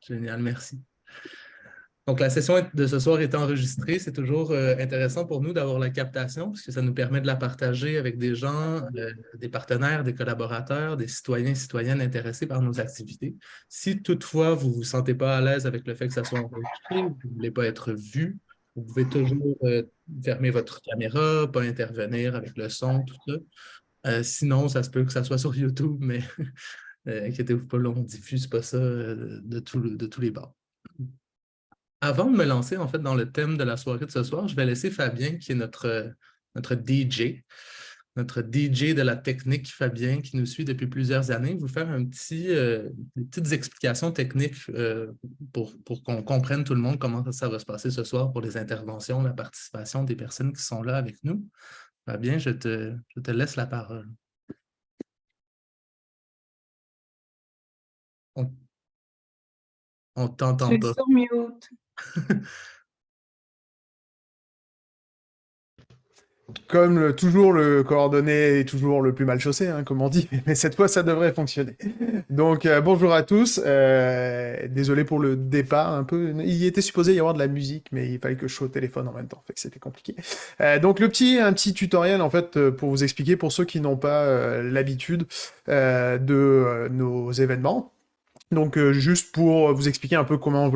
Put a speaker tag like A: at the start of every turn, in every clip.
A: Génial, merci. Donc, la session de ce soir est enregistrée. C'est toujours intéressant pour nous d'avoir la captation parce que ça nous permet de la partager avec des gens, des partenaires, des collaborateurs, des citoyens et citoyennes intéressés par nos activités. Si toutefois vous ne vous sentez pas à l'aise avec le fait que ça soit enregistré ou que vous ne voulez pas être vu, vous pouvez toujours fermer votre caméra, pas intervenir avec le son, tout ça. Sinon, ça se peut que ça soit sur YouTube, mais inquiétez-vous pas, là, on ne diffuse pas ça de tous les bords. Avant de me lancer en fait dans le thème de la soirée de ce soir, je vais laisser Fabien, qui est notre notre DJ de la technique, Fabien, qui nous suit depuis plusieurs années, vous faire des petites explications techniques pour qu'on comprenne tout le monde comment ça va se passer ce soir pour les interventions, la participation des personnes qui sont là avec nous. Fabien, je te laisse la parole. On ne
B: Je
A: t'entend
B: suis
A: pas.
B: sur mute.
C: Comme toujours, le coordonné est toujours le plus mal chaussé, hein, comme on dit, mais cette fois, ça devrait fonctionner. Donc, bonjour à tous. Désolé pour le départ, un peu. Il était supposé y avoir de la musique, mais il fallait que je sois au téléphone en même temps, fait que c'était compliqué. Donc, un petit tutoriel, en fait, pour vous expliquer, pour ceux qui n'ont pas l'habitude de nos événements. Donc, juste pour vous expliquer un peu comment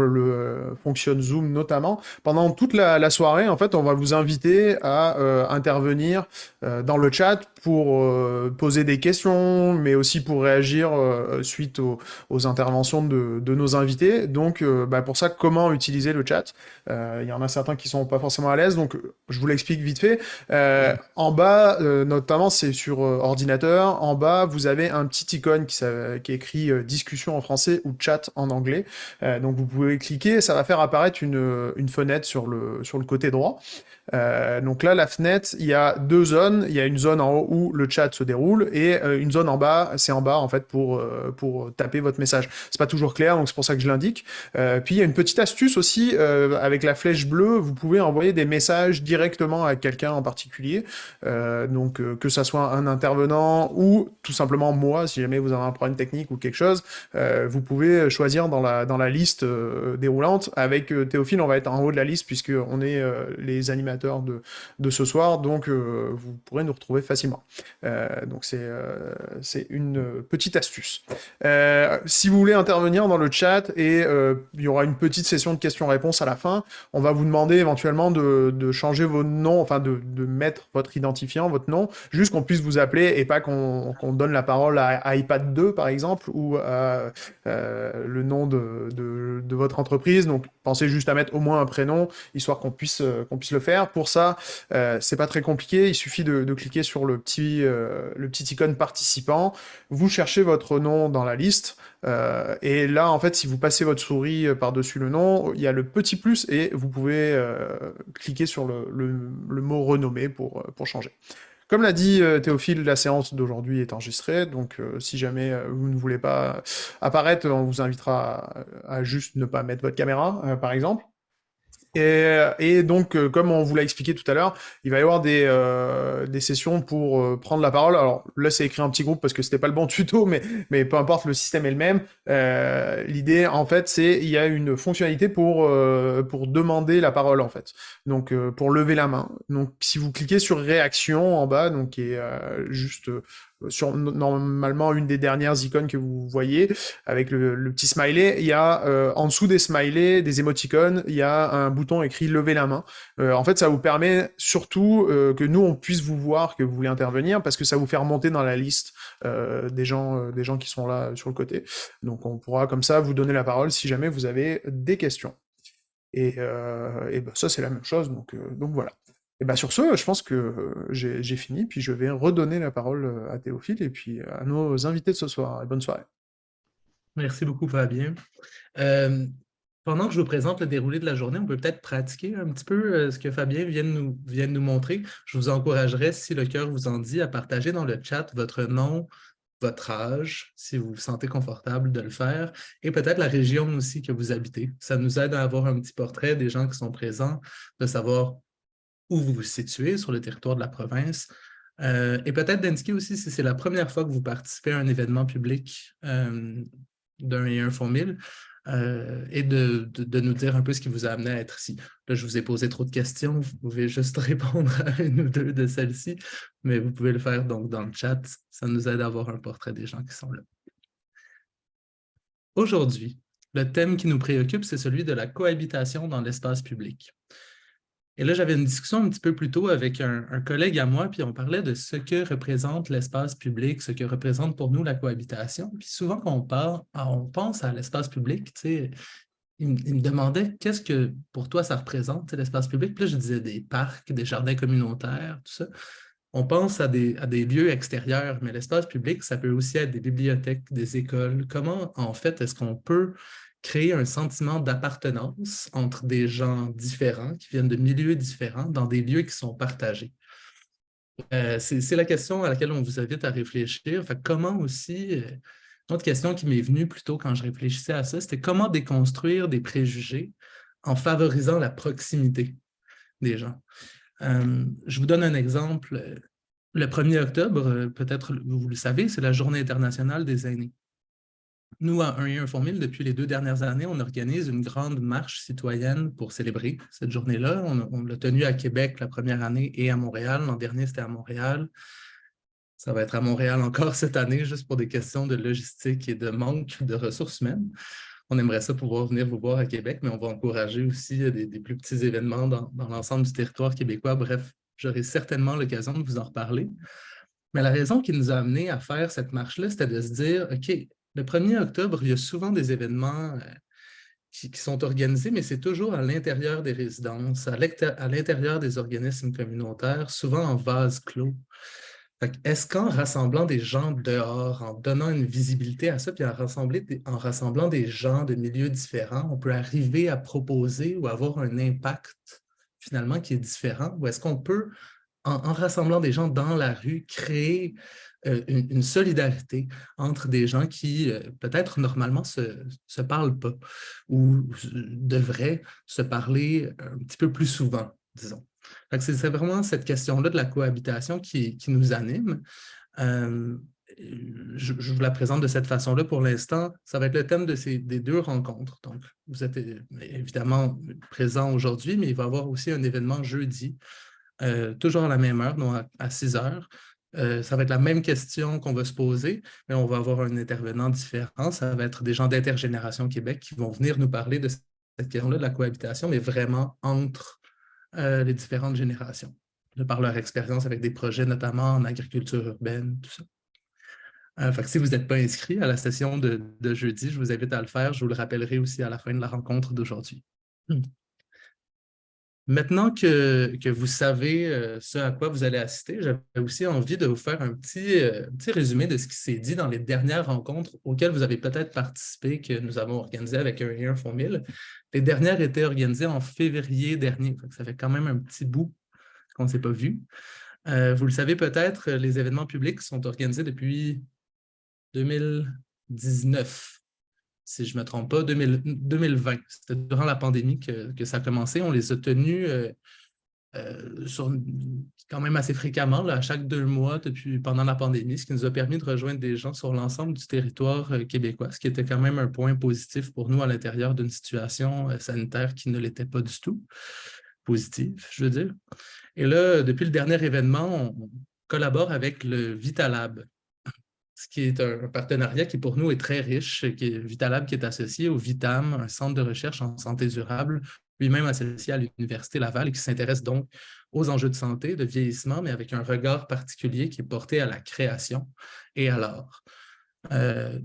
C: fonctionne Zoom notamment, pendant toute la soirée, en fait, on va vous inviter à intervenir dans le chat pour poser des questions, mais aussi pour réagir suite aux interventions de nos invités. Donc, pour ça, comment utiliser le chat? Il y en a certains qui sont pas forcément à l'aise, donc je vous l'explique vite fait. En bas, notamment, c'est sur ordinateur. En bas, vous avez un petit icône qui est écrit discussion en français ou chat en anglais. Donc vous pouvez cliquer, ça va faire apparaître une fenêtre sur le côté droit. Donc là, la fenêtre, il y a deux zones. Il y a une zone en haut où le chat se déroule et une zone en bas, c'est en bas en fait pour taper votre message. C'est pas toujours clair, donc c'est pour ça que je l'indique. Puis il y a une petite astuce aussi avec la flèche bleue, vous pouvez envoyer des messages directement à quelqu'un en particulier. Donc que ça soit un intervenant ou tout simplement moi, si jamais vous avez un problème technique ou quelque chose, vous pouvez choisir dans la liste déroulante. Avec Théophile, on va être en haut de la liste puisque on est les animateurs de ce soir, donc vous pourrez nous retrouver facilement. Donc c'est une petite astuce. Si vous voulez intervenir dans le chat, et il y aura une petite session de questions-réponses à la fin, on va vous demander éventuellement de changer vos noms, enfin de mettre votre identifiant, votre nom, juste qu'on puisse vous appeler et pas qu'on donne la parole à iPad 2 par exemple, ou à le nom de votre entreprise. Donc pensez juste à mettre au moins un prénom, histoire qu'on puisse le faire. Pour ça, c'est pas très compliqué, il suffit de cliquer sur le petit icône participant, vous cherchez votre nom dans la liste, et là, en fait, si vous passez votre souris par-dessus le nom, il y a le petit plus, et vous pouvez cliquer sur le mot renommé pour changer. Comme l'a dit Théophile, la séance d'aujourd'hui est enregistrée, donc si jamais vous ne voulez pas apparaître, on vous invitera à juste ne pas mettre votre caméra, par exemple. Et donc, comme on vous l'a expliqué tout à l'heure, il va y avoir des sessions pour prendre la parole. Alors là, c'est écrit en petit groupe parce que c'était pas le bon tuto, mais peu importe, le système est le même. L'idée, en fait, il y a une fonctionnalité pour demander la parole, en fait. Donc, pour lever la main. Donc, si vous cliquez sur réaction en bas, donc qui est juste sur normalement une des dernières icônes que vous voyez, avec le petit smiley, il y a en dessous des smileys, des émoticônes, il y a un bouton écrit lever la main. En fait, ça vous permet surtout que nous, on puisse vous voir que vous voulez intervenir, parce que ça vous fait remonter dans la liste des gens qui sont là sur le côté. Donc on pourra comme ça vous donner la parole si jamais vous avez des questions. Et ben, ça, c'est la même chose, donc voilà. Et ben sur ce, je pense que j'ai fini, puis je vais redonner la parole à Théophile et puis à nos invités de ce soir. Et bonne soirée.
A: Merci beaucoup, Fabien. Euh, Pendant que je vous présente le déroulé de la journée, on peut peut-être pratiquer un petit peu ce que Fabien vient de nous montrer. Je vous encouragerais, si le cœur vous en dit, à partager dans le chat votre nom, votre âge, si vous vous sentez confortable de le faire, et peut-être la région aussi que vous habitez. Ça nous aide à avoir un petit portrait des gens qui sont présents, de savoir où vous vous situez sur le territoire de la province. Et peut-être d'indiquer aussi si c'est la première fois que vous participez à un événement public d'un et un fonds 1000. et de nous dire un peu ce qui vous a amené à être ici. Là, je vous ai posé trop de questions, vous pouvez juste répondre à une ou deux de celles-ci, mais vous pouvez le faire donc dans le chat, ça nous aide à avoir un portrait des gens qui sont là. Aujourd'hui, le thème qui nous préoccupe, c'est celui de la cohabitation dans l'espace public. Et là, j'avais une discussion un petit peu plus tôt avec un collègue à moi, puis on parlait de ce que représente l'espace public, ce que représente pour nous la cohabitation. Puis souvent, quand on pense à l'espace public, tu sais, il me demandait qu'est-ce que pour toi ça représente, l'espace public. Puis là, je disais des parcs, des jardins communautaires, tout ça. On pense à des lieux extérieurs, mais l'espace public, ça peut aussi être des bibliothèques, des écoles. Comment, en fait, est-ce qu'on peut créer un sentiment d'appartenance entre des gens différents, qui viennent de milieux différents, dans des lieux qui sont partagés? C'est la question à laquelle on vous invite à réfléchir. Fait, comment aussi, une autre question qui m'est venue plus tôt quand je réfléchissais à ça, c'était comment déconstruire des préjugés en favorisant la proximité des gens. Je vous donne un exemple. Le 1er octobre, peut-être vous le savez, c'est la Journée internationale des aînés. Nous, à 1 Fonds 1000, depuis les 2 dernières années, on organise une grande marche citoyenne pour célébrer cette journée-là. On l'a tenue à Québec la première année et à Montréal. L'an dernier, c'était à Montréal. Ça va être à Montréal encore cette année, juste pour des questions de logistique et de manque de ressources humaines. On aimerait ça pouvoir venir vous voir à Québec, mais on va encourager aussi des plus petits événements dans l'ensemble du territoire québécois. Bref, j'aurai certainement l'occasion de vous en reparler. Mais la raison qui nous a amené à faire cette marche-là, c'était de se dire, OK, le 1er octobre, il y a souvent des événements qui sont organisés, mais c'est toujours à l'intérieur des résidences, à l'intérieur des organismes communautaires, souvent en vase clos. Est-ce qu'en rassemblant des gens dehors, en donnant une visibilité à ça, puis en rassemblant des gens de milieux différents, on peut arriver à proposer ou avoir un impact finalement qui est différent? Ou est-ce qu'on peut, en rassemblant des gens dans la rue, créer une solidarité entre des gens qui peut-être normalement se parlent pas ou devraient se parler un petit peu plus souvent, disons? C'est vraiment cette question-là de la cohabitation qui nous anime. Je vous la présente de cette façon-là pour l'instant. Ça va être le thème des 2 rencontres. Donc, vous êtes évidemment présents aujourd'hui, mais il va y avoir aussi un événement jeudi, toujours à la même heure, donc à 6 heures. Ça va être la même question qu'on va se poser, mais on va avoir un intervenant différent. Ça va être des gens d'Intergénération Québec qui vont venir nous parler de cette question-là de la cohabitation, mais vraiment entre les différentes générations, de par leur expérience avec des projets, notamment en agriculture urbaine, tout ça. Fait que si vous n'êtes pas inscrit à la session de jeudi, je vous invite à le faire. Je vous le rappellerai aussi à la fin de la rencontre d'aujourd'hui. Maintenant que vous savez ce à quoi vous allez assister, j'avais aussi envie de vous faire un petit résumé de ce qui s'est dit dans les dernières rencontres auxquelles vous avez peut-être participé, que nous avons organisées avec 1 Fonds 1000. Les dernières étaient organisées en février dernier. Ça fait quand même un petit bout qu'on ne s'est pas vu. Vous le savez peut-être, les événements publics sont organisés depuis 2019. Si je ne me trompe pas, 2020. C'était durant la pandémie que ça a commencé. On les a tenus quand même assez fréquemment, là, à chaque 2 mois pendant la pandémie, ce qui nous a permis de rejoindre des gens sur l'ensemble du territoire québécois, ce qui était quand même un point positif pour nous à l'intérieur d'une situation sanitaire qui ne l'était pas du tout positive, je veux dire. Et là, depuis le dernier événement, on collabore avec le Vitalab, ce qui est un partenariat qui pour nous est très riche, qui est Vitalab qui est associé au Vitam, un centre de recherche en santé durable, lui-même associé à l'Université Laval et qui s'intéresse donc aux enjeux de santé, de vieillissement, mais avec un regard particulier qui est porté à la création et à l'art.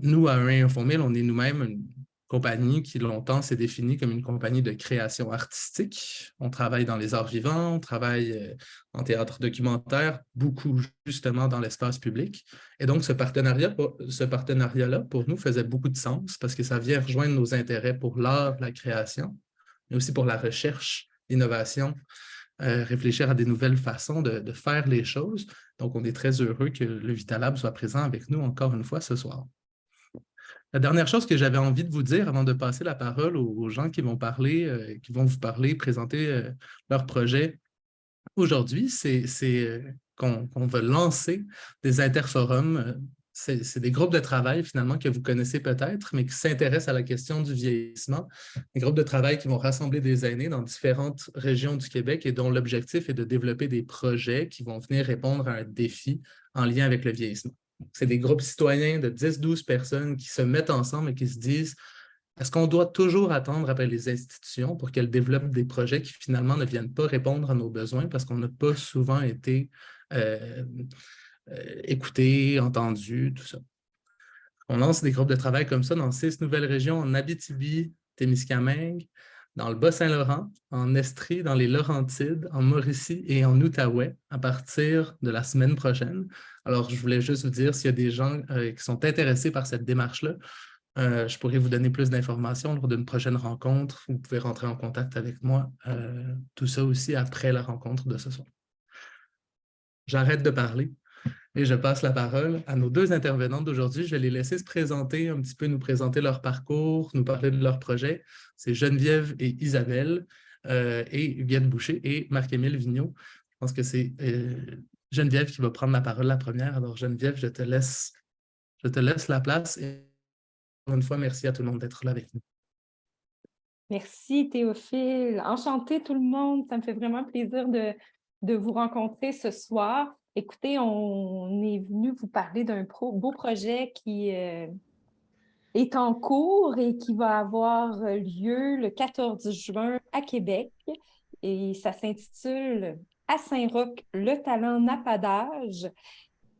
A: Nous, à 1 Fonds 1000, on est nous-mêmes une compagnie qui longtemps s'est définie comme une compagnie de création artistique. On travaille dans les arts vivants, on travaille en théâtre documentaire, beaucoup justement dans l'espace public. Et donc, ce partenariat-là, pour nous, faisait beaucoup de sens parce que ça vient rejoindre nos intérêts pour l'art, la création, mais aussi pour la recherche, l'innovation, réfléchir à des nouvelles façons de faire les choses. Donc, on est très heureux que le Vitalab soit présent avec nous encore une fois ce soir. La dernière chose que j'avais envie de vous dire avant de passer la parole aux gens qui vont vous parler, présenter leur projet aujourd'hui, c'est qu'on va lancer des interforums c'est des groupes de travail finalement que vous connaissez peut-être, mais qui s'intéressent à la question du vieillissement. Des groupes de travail qui vont rassembler des aînés dans différentes régions du Québec et dont l'objectif est de développer des projets qui vont venir répondre à un défi en lien avec le vieillissement. C'est des groupes citoyens de 10-12 personnes qui se mettent ensemble et qui se disent: est-ce qu'on doit toujours attendre après les institutions pour qu'elles développent des projets qui finalement ne viennent pas répondre à nos besoins parce qu'on n'a pas souvent été écoutés, entendus, tout ça. On lance des groupes de travail comme ça dans 6 nouvelles régions, en Abitibi, Témiscamingue, dans le Bas-Saint-Laurent, en Estrie, dans les Laurentides, en Mauricie et en Outaouais à partir de la semaine prochaine. Alors, je voulais juste vous dire, s'il y a des gens qui sont intéressés par cette démarche-là, je pourrais vous donner plus d'informations lors d'une prochaine rencontre. Vous pouvez rentrer en contact avec moi. Tout ça aussi après la rencontre de ce soir. J'arrête de parler et je passe la parole à nos 2 intervenantes d'aujourd'hui. Je vais les laisser se présenter un petit peu, nous présenter leur parcours, nous parler de leur projet. C'est Geneviève et Isabelle, et Viette Boucher et Marc-Émile Vigneault. Je pense que c'est Geneviève qui va prendre la parole la première. Alors Geneviève, je te laisse la place. Et encore une fois, merci à tout le monde d'être là avec nous.
B: Merci Théophile. Enchantée tout le monde. Ça me fait vraiment plaisir de vous rencontrer ce soir. Écoutez, on est venu vous parler d'un beau projet qui est en cours et qui va avoir lieu le 14 juin à Québec. Et ça s'intitule « À Saint-Roch, le talent n'a pas d'âge ».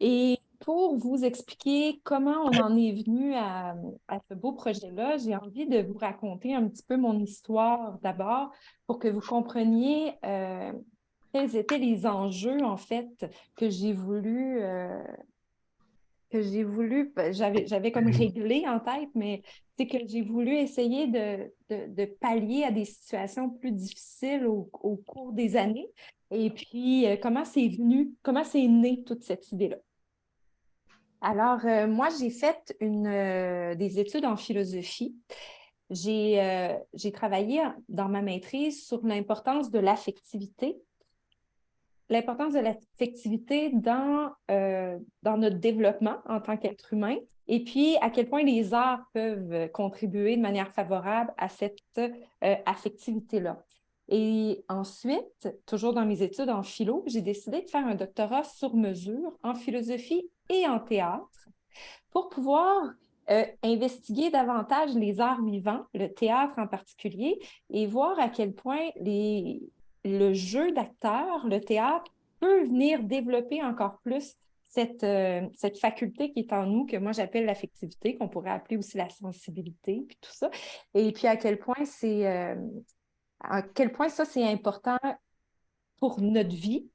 B: Et pour vous expliquer comment on en est venu à ce beau projet-là, j'ai envie de vous raconter un petit peu mon histoire d'abord pour que vous compreniez quels étaient les enjeux, en fait, que j'ai voulu, j'avais comme réglé en tête, mais c'est que j'ai voulu essayer de pallier à des situations plus difficiles au cours des années. Et puis, comment c'est né toute cette idée-là. Alors, moi, j'ai fait des études en philosophie. J'ai travaillé dans ma maîtrise sur l'importance de l'affectivité. L'importance de l'affectivité dans notre développement en tant qu'être humain, et puis à quel point les arts peuvent contribuer de manière favorable à cette affectivité-là. Et ensuite, toujours dans mes études en philo, j'ai décidé de faire un doctorat sur mesure en philosophie et en théâtre pour pouvoir investiguer davantage les arts vivants, le théâtre en particulier, et voir à quel point le jeu d'acteur, le théâtre, peut venir développer encore plus cette faculté qui est en nous, que moi j'appelle l'affectivité, qu'on pourrait appeler aussi la sensibilité, puis tout ça. Et puis à quel point ça c'est important pour notre vie,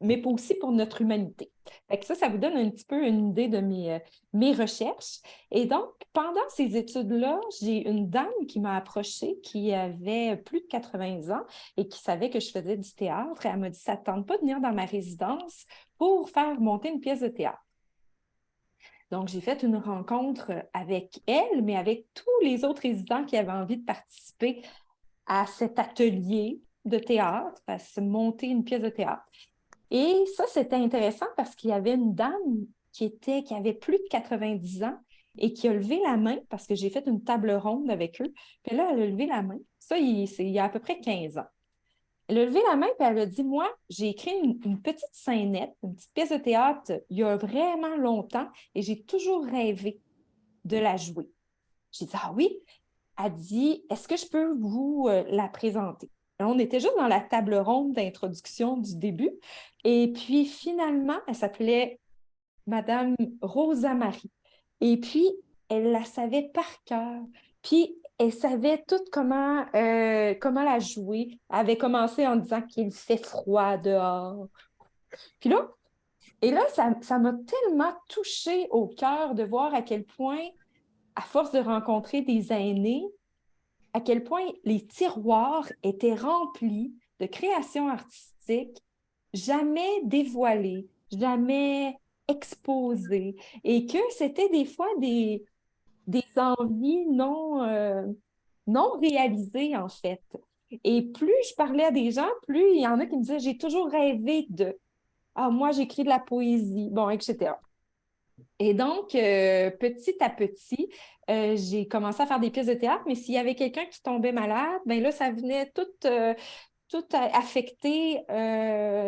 B: mais aussi pour notre humanité. Fait que ça vous donne un petit peu une idée de mes recherches. Et donc, pendant ces études-là, j'ai une dame qui m'a approchée, qui avait plus de 80 ans et qui savait que je faisais du théâtre. Et elle m'a dit, ça ne te tente pas de venir dans ma résidence pour faire monter une pièce de théâtre. Donc, j'ai fait une rencontre avec elle, mais avec tous les autres résidents qui avaient envie de participer à cet atelier de théâtre, à se monter une pièce de théâtre. Et ça, c'était intéressant parce qu'il y avait une dame qui avait plus de 90 ans et qui a levé la main, parce que j'ai fait une table ronde avec eux. Puis là, elle a levé la main. Ça, il y a à peu près 15 ans. Elle a levé la main et elle a dit, moi, j'ai écrit une petite scénette, une petite pièce de théâtre il y a vraiment longtemps et j'ai toujours rêvé de la jouer. J'ai dit, ah oui? Elle dit, est-ce que je peux vous la présenter? Alors, on était juste dans la table ronde d'introduction du début. Et puis, finalement, elle s'appelait Madame Rosa Marie. Et puis, elle la savait par cœur. Puis, elle savait tout comment la jouer. Elle avait commencé en disant qu'il fait froid dehors. Puis là, ça m'a tellement touchée au cœur de voir à quel point, à force de rencontrer des aînés, à quel point les tiroirs étaient remplis de créations artistiques jamais dévoilées, jamais exposées, et que c'était des fois des envies non réalisées, en fait. Et plus je parlais à des gens, plus il y en a qui me disaient « J'ai toujours rêvé de... Ah, moi, j'écris de la poésie. » Bon, etc. Et donc, petit à petit, j'ai commencé à faire des pièces de théâtre, mais s'il y avait quelqu'un qui tombait malade, bien là, ça venait tout affecter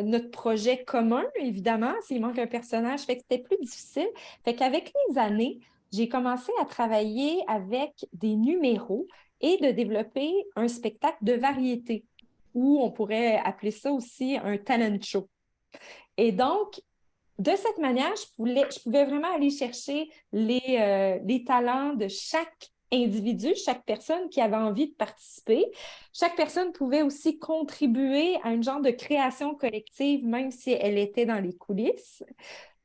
B: notre projet commun, évidemment, s'il manque un personnage, fait que c'était plus difficile. Fait qu'avec les années, j'ai commencé à travailler avec des numéros et de développer un spectacle de variété, ou on pourrait appeler ça aussi un talent show. Et donc, de cette manière, je pouvais vraiment aller chercher les talents de chaque individu, chaque personne qui avait envie de participer. Chaque personne pouvait aussi contribuer à une genre de création collective, même si elle était dans les coulisses.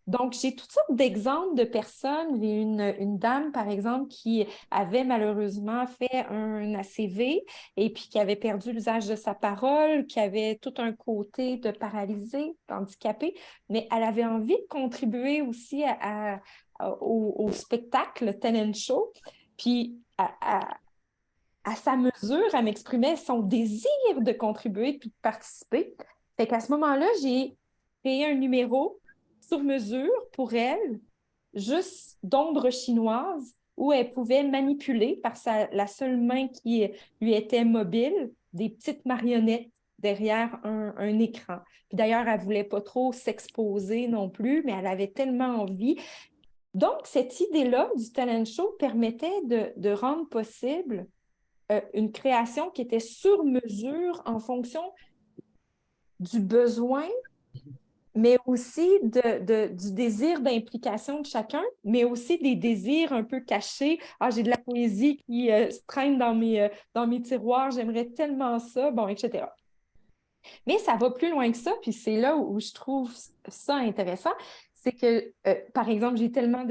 B: Donc, j'ai toutes sortes d'exemples de personnes. J'ai une dame, par exemple, qui avait malheureusement fait un ACV et puis qui avait perdu l'usage de sa parole, qui avait tout un côté de paralysé, handicapé, mais elle avait envie de contribuer aussi au spectacle Talent Show. Puis, à sa mesure, elle m'exprimait son désir de contribuer puis de participer. Fait qu'à ce moment-là, j'ai créé un numéro sur mesure pour elle, juste d'ombre chinoise, où elle pouvait manipuler par la seule main qui lui était mobile, des petites marionnettes derrière un écran. Puis d'ailleurs, elle ne voulait pas trop s'exposer non plus, mais elle avait tellement envie. Donc, cette idée-là du talent show permettait de rendre possible une création qui était sur mesure en fonction du besoin, mais aussi du désir d'implication de chacun, mais aussi des désirs un peu cachés. Ah, j'ai de la poésie qui se traîne dans mes tiroirs, j'aimerais tellement ça, bon, etc. Mais ça va plus loin que ça, puis c'est là où je trouve ça intéressant. C'est que, par exemple, j'ai tellement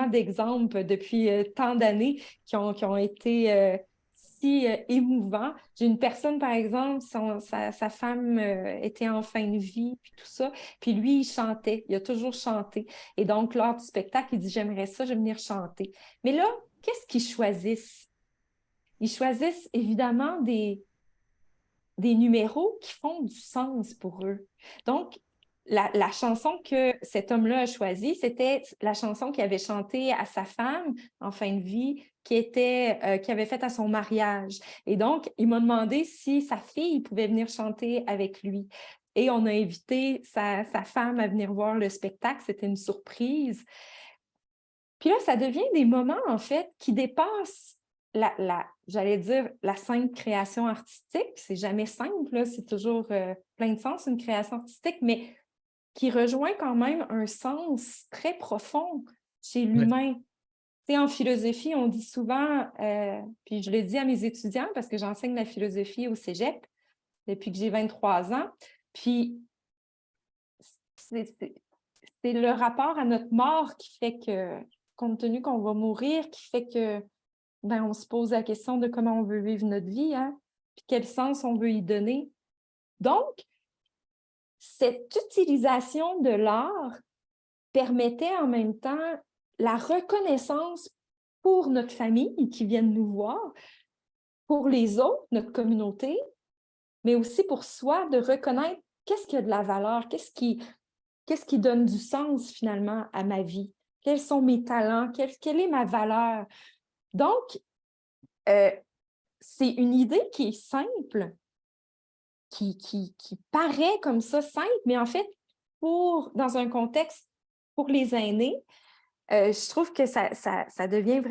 B: d'exemples depuis tant d'années qui ont été si émouvants. J'ai une personne, par exemple, sa femme était en fin de vie, puis tout ça, puis lui, il chantait, il a toujours chanté. Et donc, lors du spectacle, il dit, j'aimerais ça, je vais venir chanter. Mais là, qu'est-ce qu'ils choisissent? Ils choisissent évidemment des numéros qui font du sens pour eux. Donc, la chanson que cet homme-là a choisie, c'était la chanson qu'il avait chantée à sa femme en fin de vie, qui avait faite à son mariage. Et donc, il m'a demandé si sa fille pouvait venir chanter avec lui. Et on a invité sa femme à venir voir le spectacle. C'était une surprise. Puis là, ça devient des moments, en fait, qui dépassent j'allais dire, la simple création artistique. C'est jamais simple, là, c'est toujours plein de sens, une création artistique, mais qui rejoint quand même un sens très profond chez l'humain. Tu sais, en philosophie, on dit souvent, puis je le dis à mes étudiants parce que j'enseigne la philosophie au cégep depuis que j'ai 23 ans, puis c'est le rapport à notre mort qui fait que, compte tenu qu'on va mourir, qui fait que on se pose la question de comment on veut vivre notre vie, hein? Puis quel sens on veut y donner. Donc, cette utilisation de l'art permettait en même temps la reconnaissance pour notre famille qui viennent nous voir, pour les autres, notre communauté, mais aussi pour soi, de reconnaître qu'est-ce qui a de la valeur, qu'est-ce qui donne du sens finalement à ma vie, quels sont mes talents, quelle est ma valeur. Donc, c'est une idée qui est simple, qui paraît comme ça simple, mais en fait, dans un contexte pour les aînés, je trouve que ça devient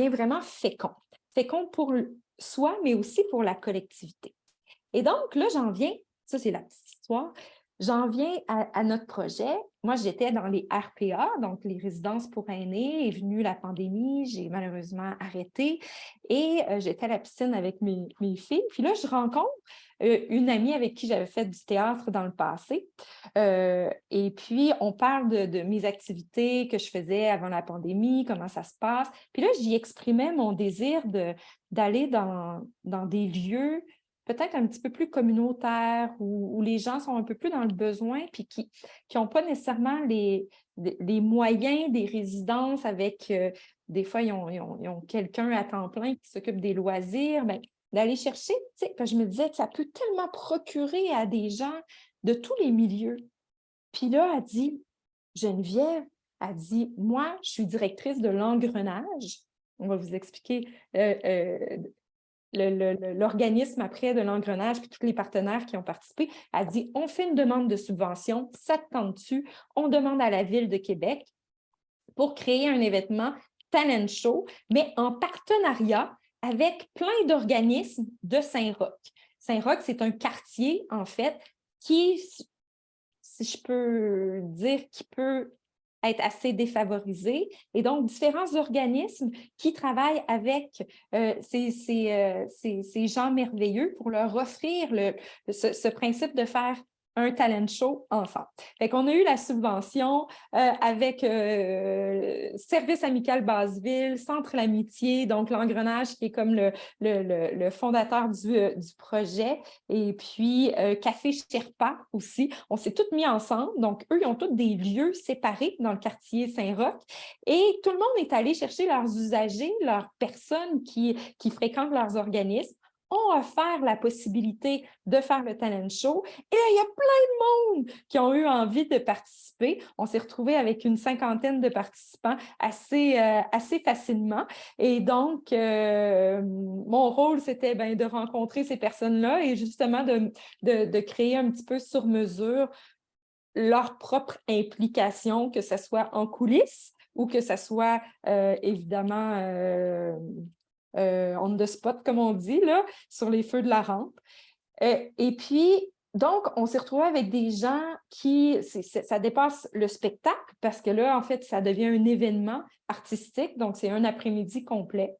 B: vraiment fécond. Fécond pour soi, mais aussi pour la collectivité. Et donc, là, j'en viens, ça c'est la petite histoire, j'en viens à notre projet. Moi, j'étais dans les RPA, donc les résidences pour aînés. Est venue la pandémie, j'ai malheureusement arrêté et j'étais à la piscine avec mes filles. Puis là, je rencontre une amie avec qui j'avais fait du théâtre dans le passé. Et puis, on parle de mes activités que je faisais avant la pandémie, comment ça se passe. Puis là, j'y exprimais mon désir d'aller dans des lieux peut-être un petit peu plus communautaire, où les gens sont un peu plus dans le besoin, puis qui n'ont pas nécessairement les moyens des résidences avec, des fois, ils ont quelqu'un à temps plein qui s'occupe des loisirs, bien, d'aller chercher, tu sais, je me disais que ça peut tellement procurer à des gens de tous les milieux. Puis là, elle dit, Geneviève a dit, moi, je suis directrice de l'engrenage. On va vous expliquer l'organisme après de l'engrenage, puis tous les partenaires qui ont participé, a dit, on fait une demande de subvention, ça te tente-tu? On demande à la Ville de Québec pour créer un événement talent show, mais en partenariat avec plein d'organismes de Saint-Roch. Saint-Roch, c'est un quartier, en fait, qui, si je peux dire, qui peut être assez défavorisé. Et donc, différents organismes qui travaillent avec ces gens merveilleux pour leur offrir ce principe de faire un talent show ensemble. Fait qu'on a eu la subvention avec Service amical Basseville, Centre L'Amitié, donc l'engrenage qui est comme le fondateur du projet, et puis Café Sherpa aussi. On s'est tous mis ensemble, donc eux, ils ont tous des lieux séparés dans le quartier Saint-Roch, et tout le monde est allé chercher leurs usagers, leurs personnes qui fréquentent leurs organismes, ont offert la possibilité de faire le talent show. Et là, il y a plein de monde qui ont eu envie de participer. On s'est retrouvés avec une 50aine de participants assez facilement. Et donc, mon rôle, c'était de rencontrer ces personnes-là et justement de créer un petit peu sur mesure leur propre implication, que ce soit en coulisses ou que ce soit évidemment on the spot, comme on dit, là, sur les feux de la rampe. Et puis, donc, on s'est retrouvé avec des gens qui, ça dépasse le spectacle parce que là, en fait, ça devient un événement artistique, donc c'est un après-midi complet.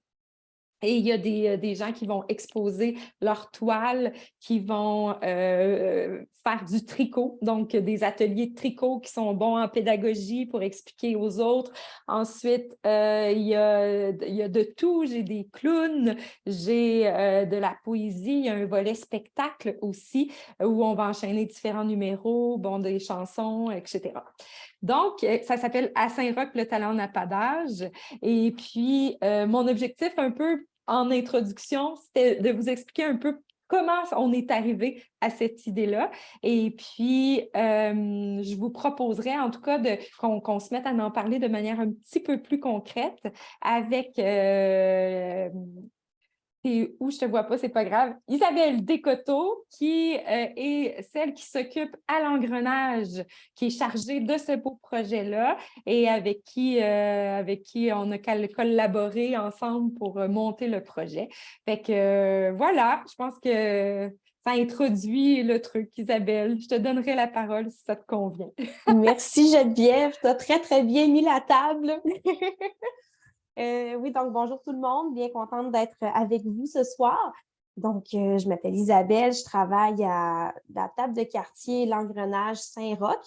B: Et il y a des gens qui vont exposer leurs toiles, qui vont faire du tricot, donc des ateliers de tricot qui sont bons en pédagogie pour expliquer aux autres. Ensuite, il y a de tout. J'ai des clowns, j'ai de la poésie, il y a un volet spectacle aussi où on va enchaîner différents numéros, des chansons, etc. Donc, ça s'appelle « À Saint-Roch, le talent n'a pas d'âge ». Et puis, mon objectif un peu en introduction, c'était de vous expliquer un peu comment on est arrivé à cette idée-là. Et puis, je vous proposerais en tout cas qu'on se mette à en parler de manière un petit peu plus concrète avec... Et où je te vois pas, c'est pas grave. Isabelle Descoteaux, qui est celle qui s'occupe à l'engrenage, qui est chargée de ce beau projet-là et avec qui on a collaboré ensemble pour monter le projet. Fait que voilà, je pense que ça introduit le truc, Isabelle. Je te donnerai la parole si ça te convient.
D: Merci Geneviève, tu as très, très bien mis la table. Oui, donc bonjour tout le monde, bien contente d'être avec vous ce soir. Donc, je m'appelle Isabelle, je travaille à la table de quartier L'Engrenage Saint-Roch.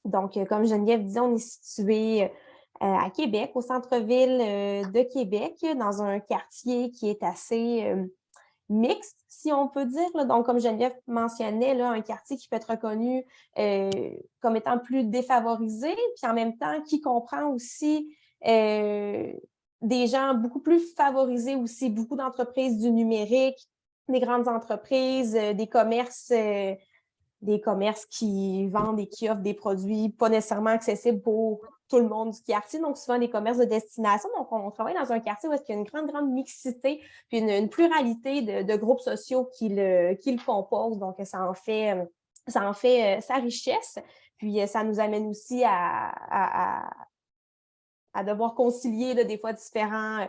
D: Donc, comme Geneviève disait, on est situé à Québec, au centre-ville de Québec, dans un quartier qui est assez mixte, si on peut dire. Là. Donc, comme Geneviève mentionnait, là, un quartier qui peut être reconnu comme étant plus défavorisé, puis en même temps qui comprend aussi des gens beaucoup plus favorisés aussi, beaucoup d'entreprises du numérique, des grandes entreprises, des commerces qui vendent et qui offrent des produits pas nécessairement accessibles pour tout le monde du quartier, donc souvent des commerces de destination. Donc, on travaille dans un quartier où il y a une grande, grande mixité, puis une pluralité de groupes sociaux qui le composent. Donc, ça en fait sa richesse. Puis, ça nous amène aussi à devoir concilier là, des fois différents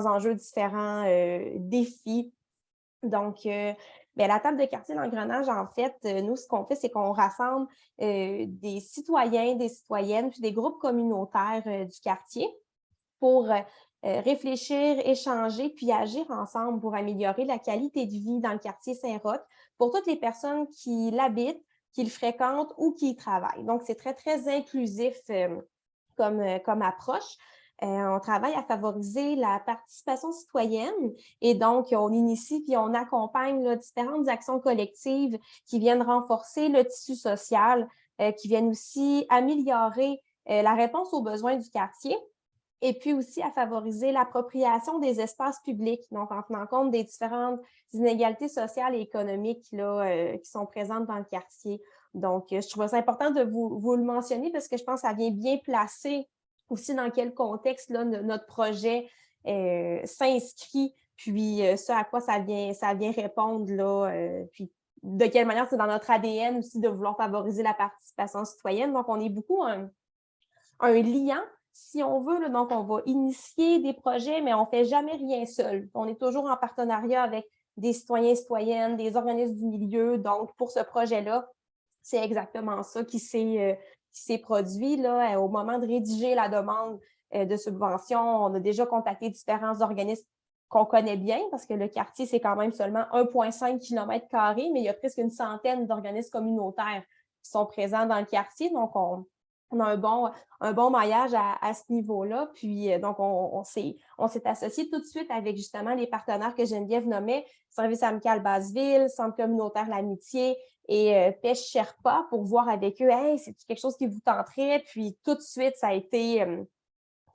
D: enjeux, différents défis. Donc, la table de quartier L'Engrenage, en fait, nous, ce qu'on fait, c'est qu'on rassemble des citoyens, des citoyennes, puis des groupes communautaires du quartier pour réfléchir, échanger, puis agir ensemble pour améliorer la qualité de vie dans le quartier Saint-Roch pour toutes les personnes qui l'habitent, qui le fréquentent ou qui y travaillent. Donc, c'est très, très inclusif comme approche. On travaille à favoriser la participation citoyenne et donc on initie puis on accompagne là, différentes actions collectives qui viennent renforcer le tissu social, qui viennent aussi améliorer la réponse aux besoins du quartier et puis aussi à favoriser l'appropriation des espaces publics, donc en tenant compte des différentes inégalités sociales et économiques là, qui sont présentes dans le quartier. Donc, je trouve ça important de vous le mentionner parce que je pense que ça vient bien placer aussi dans quel contexte là, notre projet s'inscrit, puis ce à quoi ça vient répondre, là, puis de quelle manière c'est dans notre ADN aussi de vouloir favoriser la participation citoyenne. Donc, on est beaucoup un liant, si on veut. Là. Donc, on va initier des projets, mais on ne fait jamais rien seul. On est toujours en partenariat avec des citoyens et citoyennes, des organismes du milieu. Donc, pour ce projet-là, c'est exactement ça qui s'est produit. Là, au moment de rédiger la demande de subvention, on a déjà contacté différents organismes qu'on connaît bien, parce que le quartier, c'est quand même seulement 1,5 km², mais il y a presque une centaine d'organismes communautaires qui sont présents dans le quartier. Donc, on a un bon maillage à ce niveau-là. Puis, donc, on s'est associé tout de suite avec justement les partenaires que Geneviève nommait, Service amical Basseville, Centre communautaire L'Amitié et Pêche Sherpa, pour voir avec eux, hey, c'est quelque chose qui vous tenterait. Puis, tout de suite, ça a été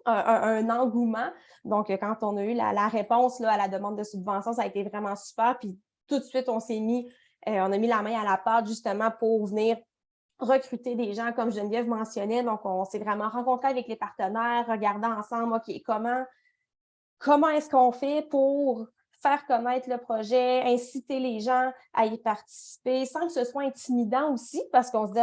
D: un engouement. Donc, quand on a eu la réponse là, à la demande de subvention, ça a été vraiment super. Puis, tout de suite, on a mis la main à la pâte justement pour venir recruter des gens, comme Geneviève mentionnait. Donc, on s'est vraiment rencontré avec les partenaires, regardant ensemble, OK, comment est-ce qu'on fait pour faire connaître le projet, inciter les gens à y participer, sans que ce soit intimidant aussi, parce qu'on se dit,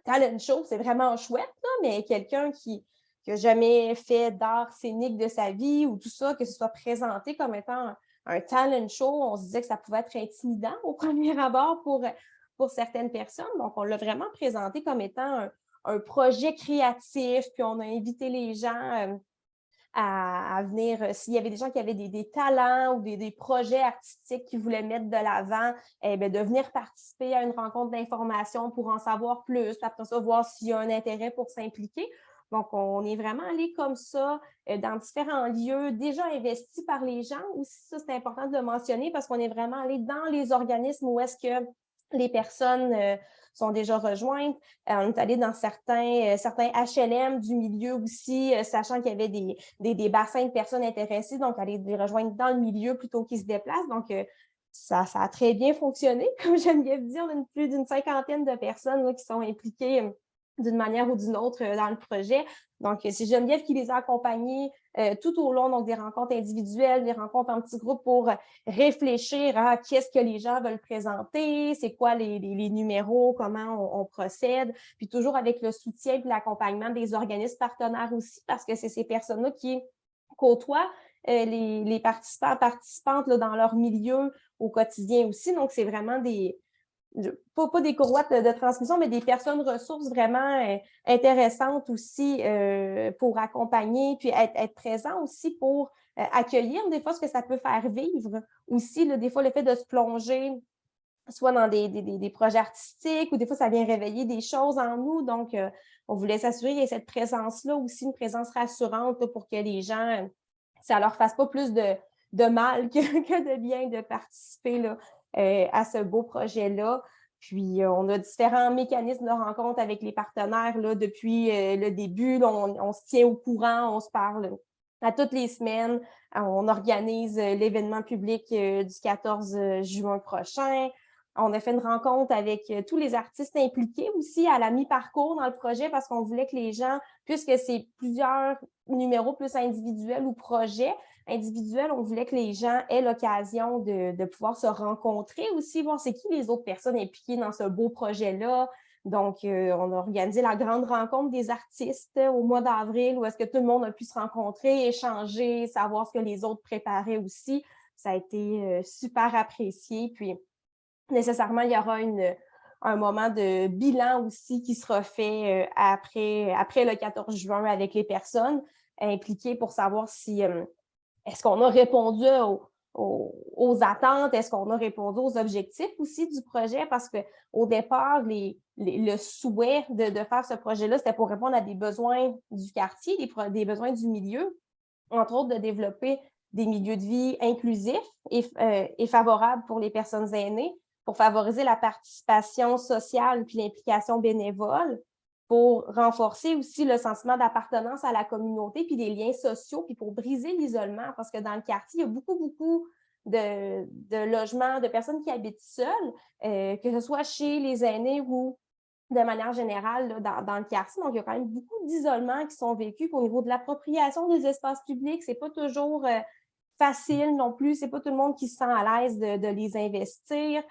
D: talent show, c'est vraiment chouette, là, mais quelqu'un qui n'a jamais fait d'art scénique de sa vie ou tout ça, que ce soit présenté comme étant un talent show, on se disait que ça pouvait être intimidant au premier abord pour certaines personnes. Donc, on l'a vraiment présenté comme étant un projet créatif, puis on a invité les gens à venir, s'il y avait des gens qui avaient des talents ou des projets artistiques qu'ils voulaient mettre de l'avant, de venir participer à une rencontre d'information pour en savoir plus, après ça, voir s'il y a un intérêt pour s'impliquer. Donc, on est vraiment allé comme ça dans différents lieux, déjà investis par les gens. Aussi, ça, c'est important de le mentionner parce qu'on est vraiment allé dans les organismes où est-ce que les personnes sont déjà rejointes. On est allé dans certains HLM du milieu aussi, sachant qu'il y avait des bassins de personnes intéressées, donc aller les rejoindre dans le milieu plutôt qu'ils se déplacent. Donc, ça a très bien fonctionné. Comme Geneviève dit, on a plus d'une 50aine de personnes là, qui sont impliquées d'une manière ou d'une autre dans le projet. Donc, c'est Geneviève qui les a accompagnés tout au long, donc des rencontres individuelles, des rencontres en petits groupes pour réfléchir à qu'est-ce que les gens veulent présenter, c'est quoi les numéros, comment on procède, puis toujours avec le soutien et l'accompagnement des organismes partenaires aussi, parce que c'est ces personnes-là qui côtoient les participantes là, dans leur milieu au quotidien aussi. Donc, c'est vraiment pas des courroies de transmission, mais des personnes ressources vraiment intéressantes aussi pour accompagner, puis être présent aussi pour accueillir des fois ce que ça peut faire vivre. Aussi, là, des fois, le fait de se plonger soit dans des projets artistiques ou des fois, ça vient réveiller des choses en nous. Donc, on voulait s'assurer qu'il y ait cette présence-là aussi, une présence rassurante là, pour que les gens, ça leur fasse pas plus de mal que de bien de participer là, à ce beau projet-là. Puis, on a différents mécanismes de rencontre avec les partenaires là, depuis le début. Là, on se tient au courant, on se parle à toutes les semaines. On organise l'événement public du 14 juin prochain. On a fait une rencontre avec tous les artistes impliqués aussi à la mi-parcours dans le projet parce qu'on voulait que les gens, puisque c'est plusieurs numéros plus individuels ou projets individuels, on voulait que les gens aient l'occasion de pouvoir se rencontrer aussi, voir c'est qui les autres personnes impliquées dans ce beau projet-là. Donc, on a organisé la grande rencontre des artistes au mois d'avril où est-ce que tout le monde a pu se rencontrer, échanger, savoir ce que les autres préparaient aussi. Ça a été super apprécié. Puis, nécessairement, il y aura un moment de bilan aussi qui sera fait après le 14 juin avec les personnes impliquées pour savoir si est-ce qu'on a répondu aux attentes, est-ce qu'on a répondu aux objectifs aussi du projet, parce qu'au départ, le souhait de faire ce projet-là, c'était pour répondre à des besoins du quartier, des besoins du milieu, entre autres de développer des milieux de vie inclusifs et favorables pour les personnes aînées, pour favoriser la participation sociale puis l'implication bénévole, pour renforcer aussi le sentiment d'appartenance à la communauté puis des liens sociaux, puis pour briser l'isolement, parce que dans le quartier, il y a beaucoup de logements, de personnes qui habitent seules, que ce soit chez les aînés ou de manière générale là, dans le quartier. Donc, il y a quand même beaucoup d'isolements qui sont vécus. Au niveau de l'appropriation des espaces publics, c'est pas toujours facile non plus. C'est pas tout le monde qui se sent à l'aise de les investir.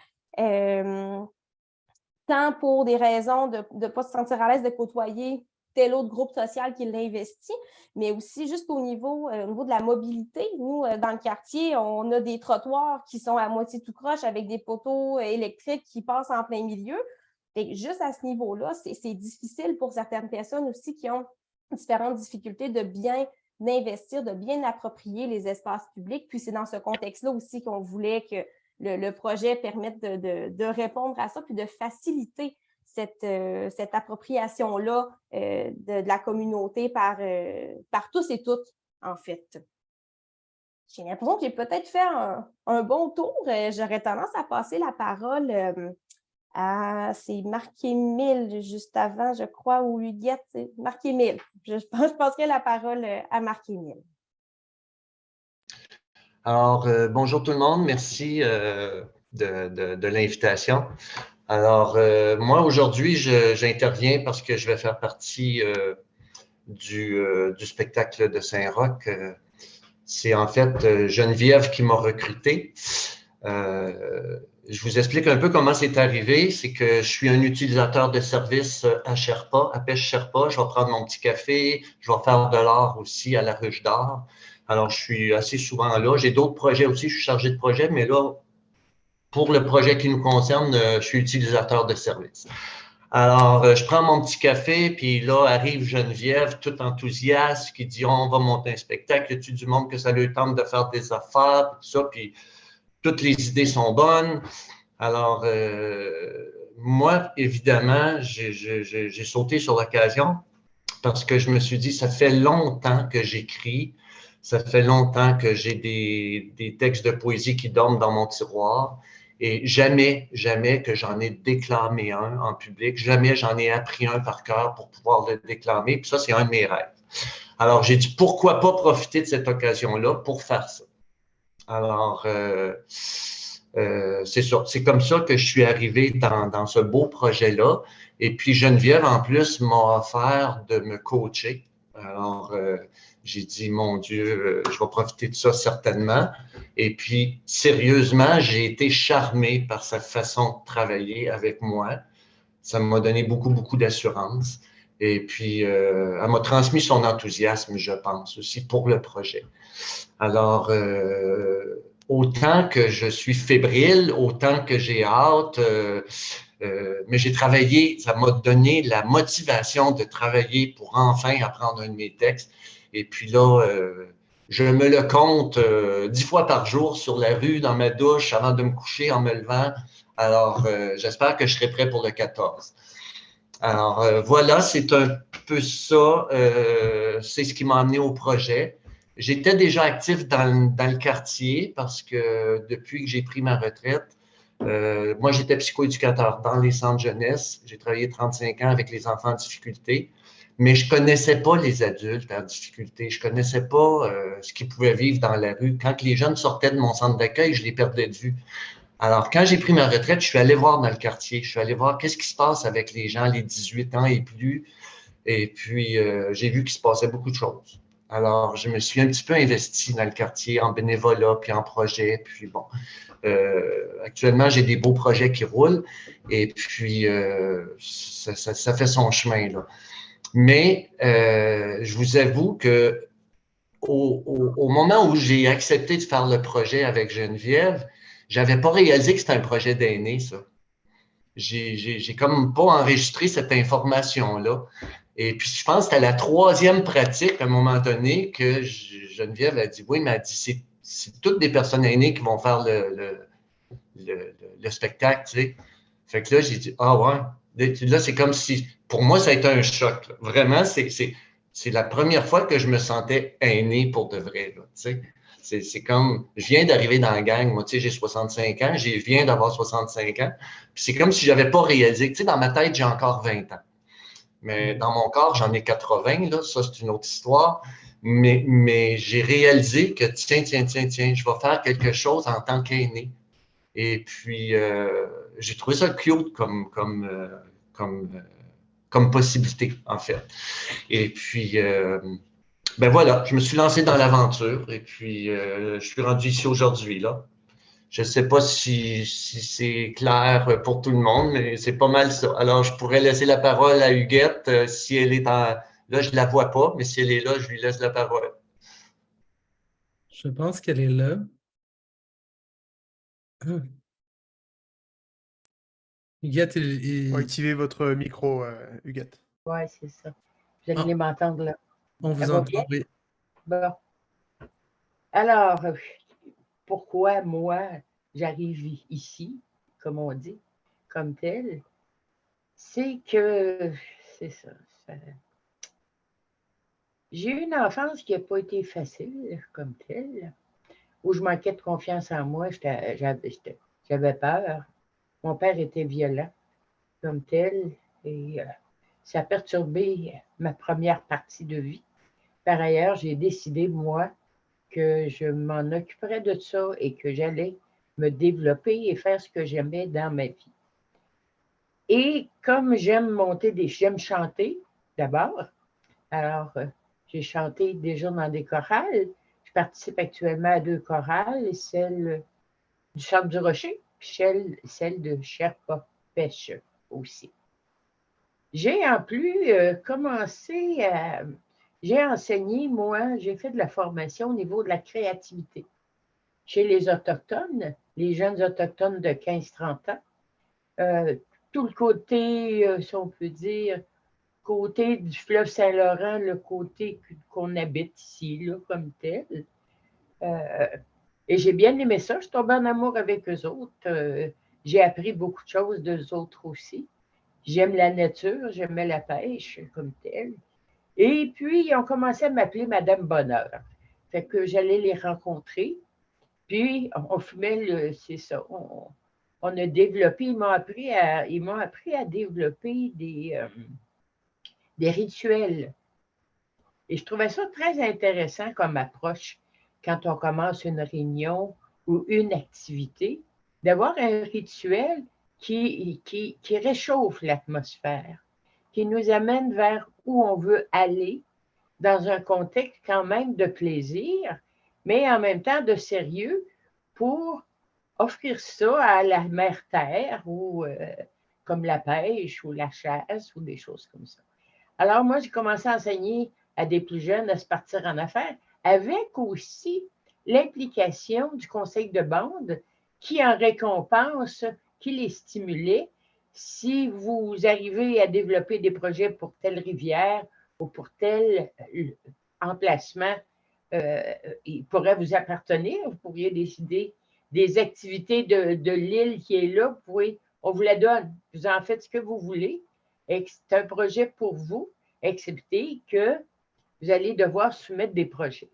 D: Tant pour des raisons de ne pas se sentir à l'aise de côtoyer tel autre groupe social qui l'investit, mais aussi juste au niveau de la mobilité. Nous, dans le quartier, on a des trottoirs qui sont à moitié tout croche avec des poteaux électriques qui passent en plein milieu. Et juste à ce niveau-là, c'est difficile pour certaines personnes aussi qui ont différentes difficultés de bien investir, de bien approprier les espaces publics. Puis c'est dans ce contexte-là aussi qu'on voulait que le projet permette de répondre à ça, puis de faciliter cette appropriation-là de la communauté par tous et toutes, en fait. J'ai l'impression que j'ai peut-être fait un bon tour. J'aurais tendance à passer la parole c'est Marc-Émile juste avant, je crois, ou Huguette. C'est Marc-Émile. Je passerai la parole à Marc-Émile.
E: Alors, bonjour tout le monde. Merci de l'invitation. Alors, moi, aujourd'hui, j'interviens parce que je vais faire partie du spectacle de Saint-Roch. C'est en fait Geneviève qui m'a recruté. Je vous explique un peu comment c'est arrivé. C'est que je suis un utilisateur de services à Sherpa, à Pêche Sherpa. Je vais prendre mon petit café. Je vais faire de l'art aussi à la Ruche d'Art. Alors, je suis assez souvent là. J'ai d'autres projets aussi. Je suis chargé de projet, mais là, pour le projet qui nous concerne, je suis utilisateur de services. Alors, je prends mon petit café, puis là, arrive Geneviève, toute enthousiaste, qui dit « On va monter un spectacle. Y a-tu du monde que ça lui tente de faire des affaires? » Tout ça, puis toutes les idées sont bonnes. Alors, moi, évidemment, j'ai sauté sur l'occasion parce que je me suis dit, ça fait longtemps que j'écris, ça fait longtemps que j'ai des textes de poésie qui dorment dans mon tiroir et jamais que j'en ai déclamé un en public, jamais j'en ai appris un par cœur pour pouvoir le déclamer. Puis ça, c'est un de mes rêves. Alors, j'ai dit, pourquoi pas profiter de cette occasion-là pour faire ça? Alors, c'est ça. C'est comme ça que je suis arrivé dans ce beau projet-là. Et puis, Geneviève, en plus, m'a offert de me coacher. Alors, j'ai dit, mon Dieu, je vais profiter de ça certainement. Et puis, sérieusement, j'ai été charmé par sa façon de travailler avec moi. Ça m'a donné beaucoup d'assurance. Et puis, elle m'a transmis son enthousiasme, je pense, aussi pour le projet. Alors, autant que je suis fébrile, autant que j'ai hâte, mais j'ai travaillé, ça m'a donné la motivation de travailler pour enfin apprendre un de mes textes. Et puis là, je me le compte 10 fois par jour sur la rue, dans ma douche, avant de me coucher, en me levant. Alors, j'espère que je serai prêt pour le 14. Alors, voilà, c'est un peu ça. C'est ce qui m'a amené au projet. J'étais déjà actif dans le quartier parce que depuis que j'ai pris ma retraite, moi, j'étais psychoéducateur dans les centres jeunesse. J'ai travaillé 35 ans avec les enfants en difficulté, mais je ne connaissais pas les adultes en difficulté. Je ne connaissais pas ce qu'ils pouvaient vivre dans la rue. Quand les jeunes sortaient de mon centre d'accueil, je les perdais de vue. Alors, quand j'ai pris ma retraite, je suis allé voir dans le quartier. Je suis allé voir qu'est-ce qui se passe avec les gens, les 18 ans et plus. Et puis, j'ai vu qu'il se passait beaucoup de choses. Alors, je me suis un petit peu investi dans le quartier en bénévolat, puis en projet. Puis bon, actuellement, j'ai des beaux projets qui roulent. Et puis, ça fait son chemin, là. Mais je vous avoue que au moment où j'ai accepté de faire le projet avec Geneviève, j'avais pas réalisé que c'était un projet d'aînés, ça. J'ai comme pas enregistré cette information-là. Et puis, je pense que c'était la troisième pratique, à un moment donné, que Geneviève a dit, oui, mais elle dit, c'est toutes des personnes aînées qui vont faire le spectacle, tu sais. Fait que là, j'ai dit, ah ouais. Là, c'est comme si, pour moi, ça a été un choc, là. Vraiment, c'est la première fois que je me sentais aîné pour de vrai, là, tu sais. C'est comme, je viens d'arriver dans la gang, moi, tu sais, j'ai 65 ans, je viens d'avoir 65 ans, puis c'est comme si je n'avais pas réalisé, tu sais, dans ma tête, j'ai encore 20 ans. Mais dans mon corps, j'en ai 80, là, ça, c'est une autre histoire, mais j'ai réalisé que, tiens, je vais faire quelque chose en tant qu'aîné. Et puis, j'ai trouvé ça cute comme comme possibilité, en fait. Et puis, ben voilà, je me suis lancé dans l'aventure et puis je suis rendu ici aujourd'hui, là. Je ne sais pas si c'est clair pour tout le monde, mais c'est pas mal ça. Alors, je pourrais laisser la parole à Huguette si elle est en... Là, je ne la vois pas, mais si elle est là, je lui laisse la parole.
A: Je pense qu'elle est là. Ah. Huguette,
C: Pour activer votre micro, Huguette.
F: Oui, c'est ça. Vous
A: Ah,
F: allez m'entendre là.
A: on
F: Ça
A: vous
F: va
A: entend,
F: bien?
A: oui.
F: Bon. Alors, pourquoi moi, j'arrive ici, comme on dit, comme tel? C'est que, c'est ça. J'ai eu une enfance qui n'a pas été facile, comme telle, où je manquais de confiance en moi, j'avais peur. Mon père était violent, comme tel, et ça a perturbé ma première partie de vie. Par ailleurs, j'ai décidé, moi, que je m'en occuperais de ça et que j'allais me développer et faire ce que j'aimais dans ma vie. Et comme j'aime chanter d'abord, alors j'ai chanté déjà dans des chorales. Je participe actuellement à 2 chorales, celle du Centre du Rocher, puis celle de Sherpa Pêche aussi. J'ai en plus commencé à... J'ai enseigné, moi, j'ai fait de la formation au niveau de la créativité chez les Autochtones, les jeunes Autochtones de 15-30 ans. Tout le côté, si on peut dire, côté du fleuve Saint-Laurent, le côté qu'on habite ici, là, comme tel. Et j'ai bien aimé ça. Je suis tombée en amour avec eux autres. J'ai appris beaucoup de choses d'eux autres aussi. J'aime la nature, j'aimais la pêche comme telle. Et puis, ils ont commencé à m'appeler Madame Bonheur. Fait que j'allais les rencontrer. Puis, on fumait c'est ça. On a développé, ils m'ont appris à développer des rituels. Et je trouvais ça très intéressant comme approche quand on commence une réunion ou une activité, d'avoir un rituel qui réchauffe l'atmosphère, qui nous amène vers où on veut aller dans un contexte quand même de plaisir, mais en même temps de sérieux pour offrir ça à la mère terre ou comme la pêche ou la chasse ou des choses comme ça. Alors moi, j'ai commencé à enseigner à des plus jeunes à se partir en affaires avec aussi l'implication du conseil de bande qui en récompense, qui les stimulait. Si vous arrivez à développer des projets pour telle rivière ou pour tel emplacement, il pourrait vous appartenir, vous pourriez décider des activités de l'île qui est là, on vous la donne, vous en faites ce que vous voulez, et c'est un projet pour vous, excepté que vous allez devoir soumettre des projets.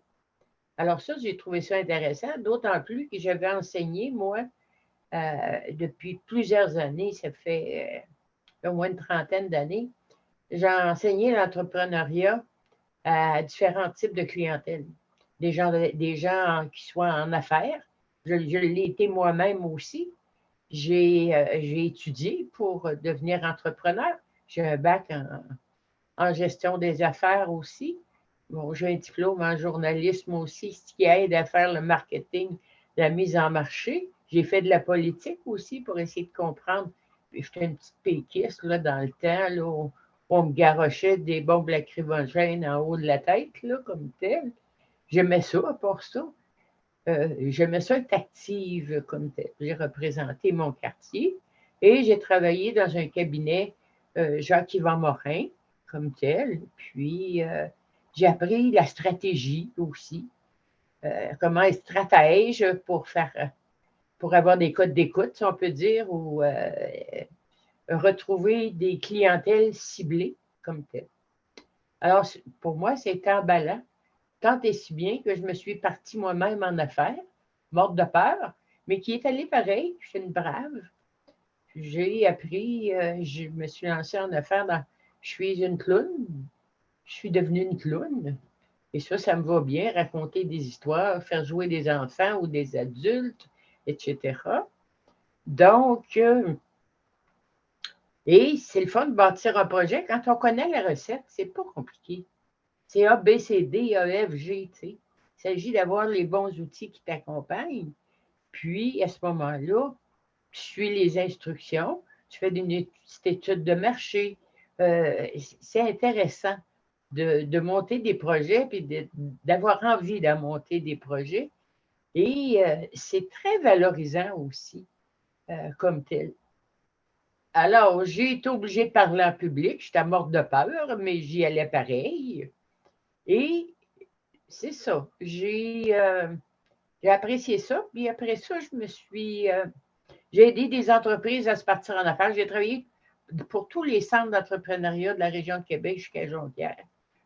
F: Alors ça, j'ai trouvé ça intéressant, d'autant plus que j'avais enseigné, moi, depuis plusieurs années, ça fait au moins une trentaine d'années, j'ai enseigné l'entrepreneuriat à différents types de clientèle. Des gens qui soient en affaires. Je l'ai été moi-même aussi. J'ai étudié pour devenir entrepreneur. J'ai un bac en gestion des affaires aussi. Bon, j'ai un diplôme en journalisme aussi, ce qui aide à faire le marketing, la mise en marché. J'ai fait de la politique aussi pour essayer de comprendre. Puis j'étais une petite péquiste là, dans le temps, là, où on me garochait des bombes lacrymogènes en haut de la tête, là, comme tel. J'aimais ça, à part ça. J'aimais ça être active comme tel. J'ai représenté mon quartier et j'ai travaillé dans un cabinet Jacques-Yvan Morin, comme tel. Puis, j'ai appris la stratégie aussi. Comment être stratège pour avoir des codes d'écoute, si on peut dire, ou retrouver des clientèles ciblées comme tel. Alors, pour moi, c'est emballant, tant et si bien que je me suis partie moi-même en affaires, morte de peur, mais qui est allée pareil. Je suis une brave. J'ai appris, je me suis lancée en affaires. Je suis une clown. Je suis devenue une clown. Et ça me va bien, raconter des histoires, faire jouer des enfants ou des adultes, etc. Donc, Et c'est le fun de bâtir un projet. Quand on connaît la recette, c'est pas compliqué. C'est A, B, C, D, E, F, G, tu sais. Il s'agit d'avoir les bons outils qui t'accompagnent. Puis, à ce moment-là, tu suis les instructions, tu fais une petite étude de marché. C'est intéressant de monter des projets puis d'avoir envie de monter des projets. Et c'est très valorisant aussi comme tel. Alors, j'ai été obligée de parler en public. J'étais morte de peur, mais j'y allais pareil. Et c'est ça. J'ai apprécié ça. Puis après ça, j'ai aidé des entreprises à se partir en affaires. J'ai travaillé pour tous les centres d'entrepreneuriat de la région de Québec jusqu'à Jonquière,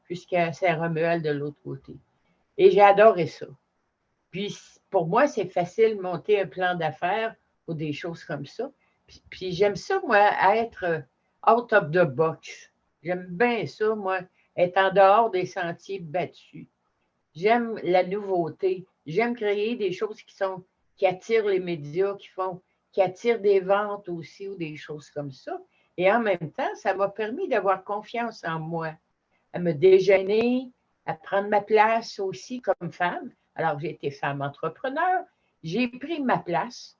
F: jusqu'à Saint-Romuald de l'autre côté. Et j'ai adoré ça. Puis pour moi, c'est facile de monter un plan d'affaires ou des choses comme ça. Puis j'aime ça, moi, être out of the box. J'aime bien ça, moi, être en dehors des sentiers battus. J'aime la nouveauté. J'aime créer des choses qui attirent les médias, qui attirent des ventes aussi ou des choses comme ça. Et en même temps, ça m'a permis d'avoir confiance en moi, à me déjeuner, à prendre ma place aussi comme femme. Alors, j'ai été femme entrepreneur. J'ai pris ma place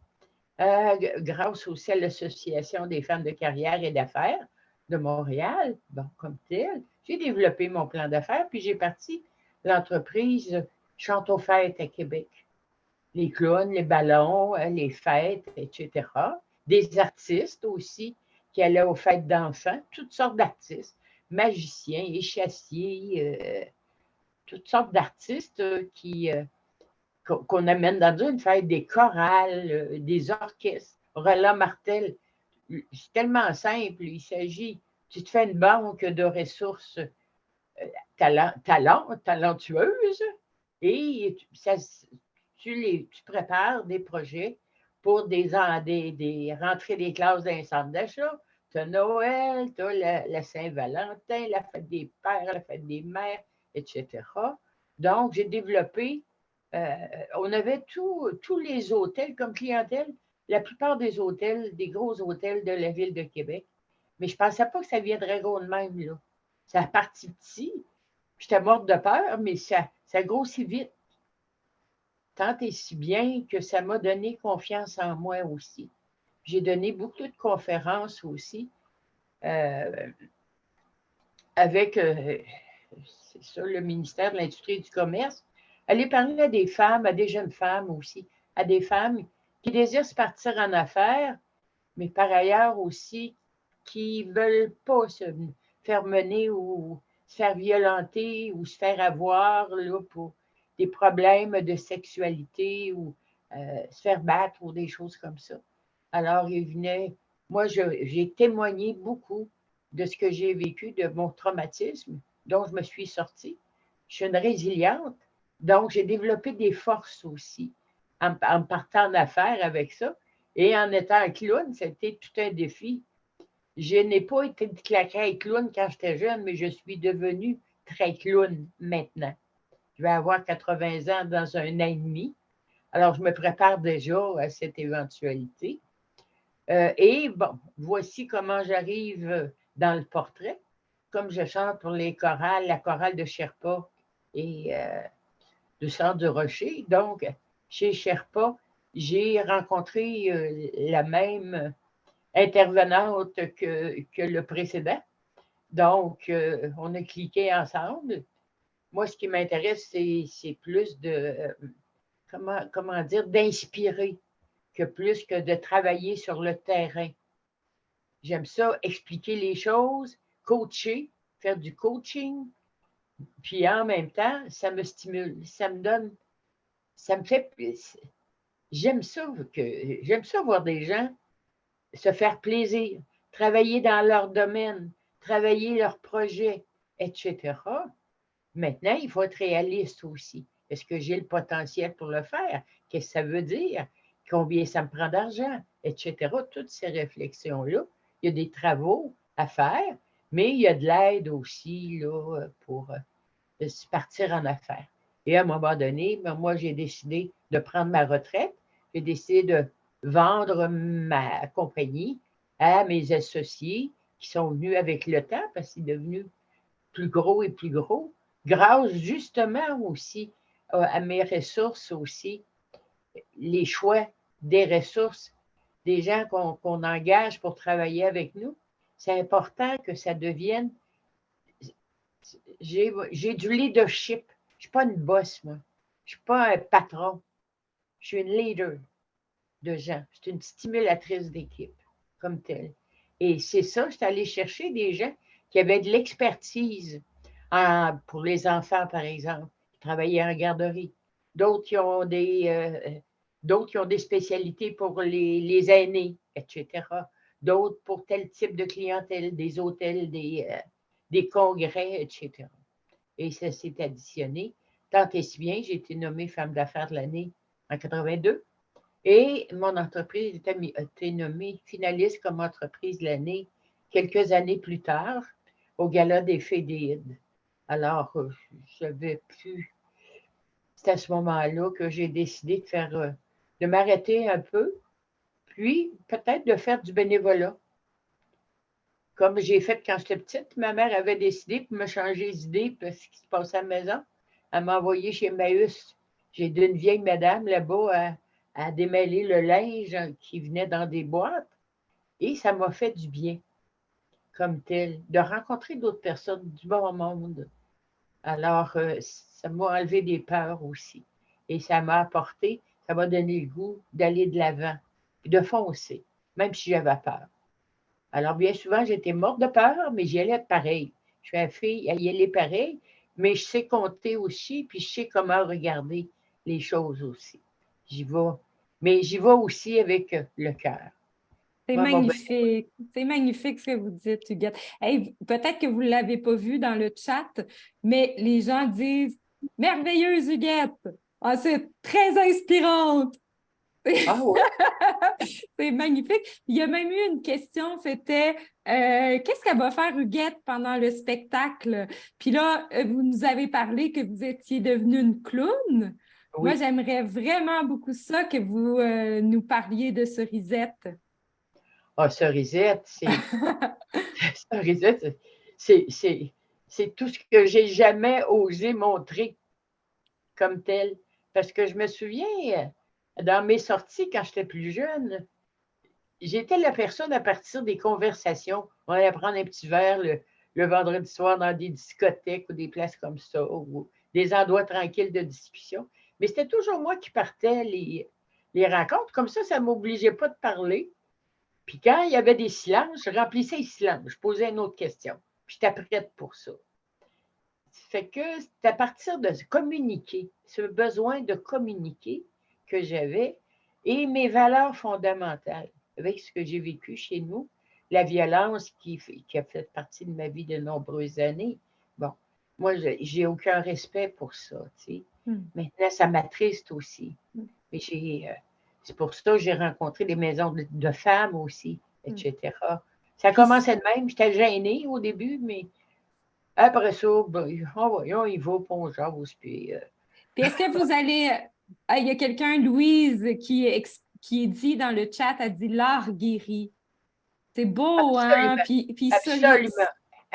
F: grâce aussi à l'Association des femmes de carrière et d'affaires de Montréal. Bon, comme tel, j'ai développé mon plan d'affaires, puis j'ai parti l'entreprise Chante aux fêtes à Québec. Les clowns, les ballons, les fêtes, etc. Des artistes aussi qui allaient aux fêtes d'enfants, toutes sortes d'artistes, magiciens, échassiers, toutes sortes d'artistes qu'on amène dans une fête, des chorales, des orchestres. Roland Martel, c'est tellement simple. Il s'agit, tu te fais une banque de ressources talentueuses et tu prépares des projets pour des rentrées des classes d'un centre d'achat. Tu as Noël, tu as la Saint-Valentin, la fête des pères, la fête des mères, etc. Donc, j'ai développé, on avait tous les hôtels comme clientèle, la plupart des hôtels, des gros hôtels de la ville de Québec. Mais je ne pensais pas que ça viendrait gros de même, là. Ça a parti petit. J'étais morte de peur, mais ça grossit vite. Tant et si bien que ça m'a donné confiance en moi aussi. J'ai donné beaucoup de conférences aussi avec c'est ça, le ministère de l'Industrie et du Commerce. Aller parler à des femmes, à des jeunes femmes aussi, à des femmes qui désirent se partir en affaires, mais par ailleurs aussi qui ne veulent pas se faire mener ou se faire violenter ou se faire avoir là, pour des problèmes de sexualité ou se faire battre ou des choses comme ça. Alors, il venait, moi, j'ai témoigné beaucoup de ce que j'ai vécu, de mon traumatisme dont je me suis sortie. Je suis une résiliente, donc j'ai développé des forces aussi en me partant en affaires avec ça. Et en étant un clown, c'était tout un défi. Je n'ai pas été déclarée clown quand j'étais jeune, mais je suis devenue très clown maintenant. Je vais avoir 80 ans dans un an et demi. Alors, je me prépare déjà à cette éventualité. Et bon, voici comment j'arrive dans le portrait. Comme je chante pour les chorales, la chorale de Sherpa et du Centre du Rocher. Donc, chez Sherpa, j'ai rencontré la même intervenante que le précédent. Donc, on a cliqué ensemble. Moi, ce qui m'intéresse, c'est plus de, comment dire, d'inspirer que plus que de travailler sur le terrain. J'aime ça, expliquer les choses, coacher, faire du coaching. Puis en même temps, ça me stimule, ça me donne, ça me fait... J'aime ça voir des gens se faire plaisir, travailler dans leur domaine, travailler leur projet, etc. Maintenant, il faut être réaliste aussi. Est-ce que j'ai le potentiel pour le faire? Qu'est-ce que ça veut dire? Combien ça me prend d'argent? Etc. Toutes ces réflexions-là. Il y a des travaux à faire, mais il y a de l'aide aussi là, pour partir en affaires. Et à un moment donné, moi, j'ai décidé de prendre ma retraite. J'ai décidé de vendre ma compagnie à mes associés qui sont venus avec le temps parce qu'il est devenu plus gros et plus gros, grâce justement aussi à mes ressources aussi, les choix des ressources, des gens qu'on engage pour travailler avec nous. C'est important que ça devienne. J'ai du leadership. Je ne suis pas une boss, moi. Je ne suis pas un patron. Je suis une leader de gens. Je suis une stimulatrice d'équipe, comme telle. Et c'est ça, je suis allée chercher des gens qui avaient de l'expertise pour les enfants, par exemple, qui travaillaient en garderie. D'autres qui ont des spécialités pour les aînés, etc. D'autres pour tel type de clientèle, des hôtels, des congrès, etc. Et ça s'est additionné. Tant et si bien, j'ai été nommée femme d'affaires de l'année en 82. Et mon entreprise a été nommée finaliste comme entreprise de l'année quelques années plus tard au Gala des Fédéides. Alors, j'avais pu. C'est à ce moment-là que j'ai décidé de m'arrêter un peu, puis peut-être de faire du bénévolat. Comme j'ai fait quand j'étais petite, ma mère avait décidé pour me changer d'idée parce ce qui se passait à la maison. Elle m'a envoyé chez Emmaüs. J'ai aidé une vieille madame là-bas à démêler le linge qui venait dans des boîtes. Et ça m'a fait du bien, comme tel, de rencontrer d'autres personnes du bon monde. Alors, ça m'a enlevé des peurs aussi. Et ça m'a apporté, ça m'a donné le goût d'aller de l'avant, de foncer, même si j'avais peur. Alors, bien souvent, j'étais morte de peur, mais j'y allais pareil. Je suis une fille à y aller pareil, mais je sais compter aussi, puis je sais comment regarder les choses aussi. J'y vais, mais j'y vais aussi avec le cœur.
B: C'est magnifique. C'est magnifique ce que vous dites, Huguette. Hey, peut-être que vous ne l'avez pas vu dans le chat, mais les gens disent « Merveilleuse, Huguette! Ah, c'est très inspirante! »
F: Ah oui?
B: C'est magnifique. Il y a même eu une question, c'était qu'est-ce qu'elle va faire, Huguette, pendant le spectacle? Puis là, vous nous avez parlé que vous étiez devenue une clown.
F: Oui.
B: Moi, j'aimerais vraiment beaucoup ça, que vous nous parliez de Cerisette.
F: Ah, Cerisette, Cerisette, c'est tout ce que j'ai jamais osé montrer comme tel. Parce que je me souviens, dans mes sorties, quand j'étais plus jeune, j'étais la personne à partir des conversations. On allait prendre un petit verre le vendredi soir dans des discothèques ou des places comme ça, ou des endroits tranquilles de discussion. Mais c'était toujours moi qui partais les rencontres. Comme ça ne m'obligeait pas de parler. Puis quand il y avait des silences, je remplissais les silences. Je posais une autre question. Puis j'étais prête pour ça. Ça fait que c'est à partir de communiquer, ce besoin de communiquer que j'avais et mes valeurs fondamentales avec ce que j'ai vécu chez nous, la violence qui a fait partie de ma vie de nombreuses années. Bon, moi, j'ai aucun respect pour ça, tu sais. Maintenant, ça m'attriste aussi. Mais c'est pour ça que j'ai rencontré des maisons de femmes aussi, etc. Ça commençait de même. J'étais gênée au début, mais après ça, ben, on y va, puis on jase. Puis
B: est-ce que vous allez... il y a quelqu'un, Louise, qui dit dans le chat, elle dit « l'art guérit ». C'est beau, hein? Puis
F: absolument.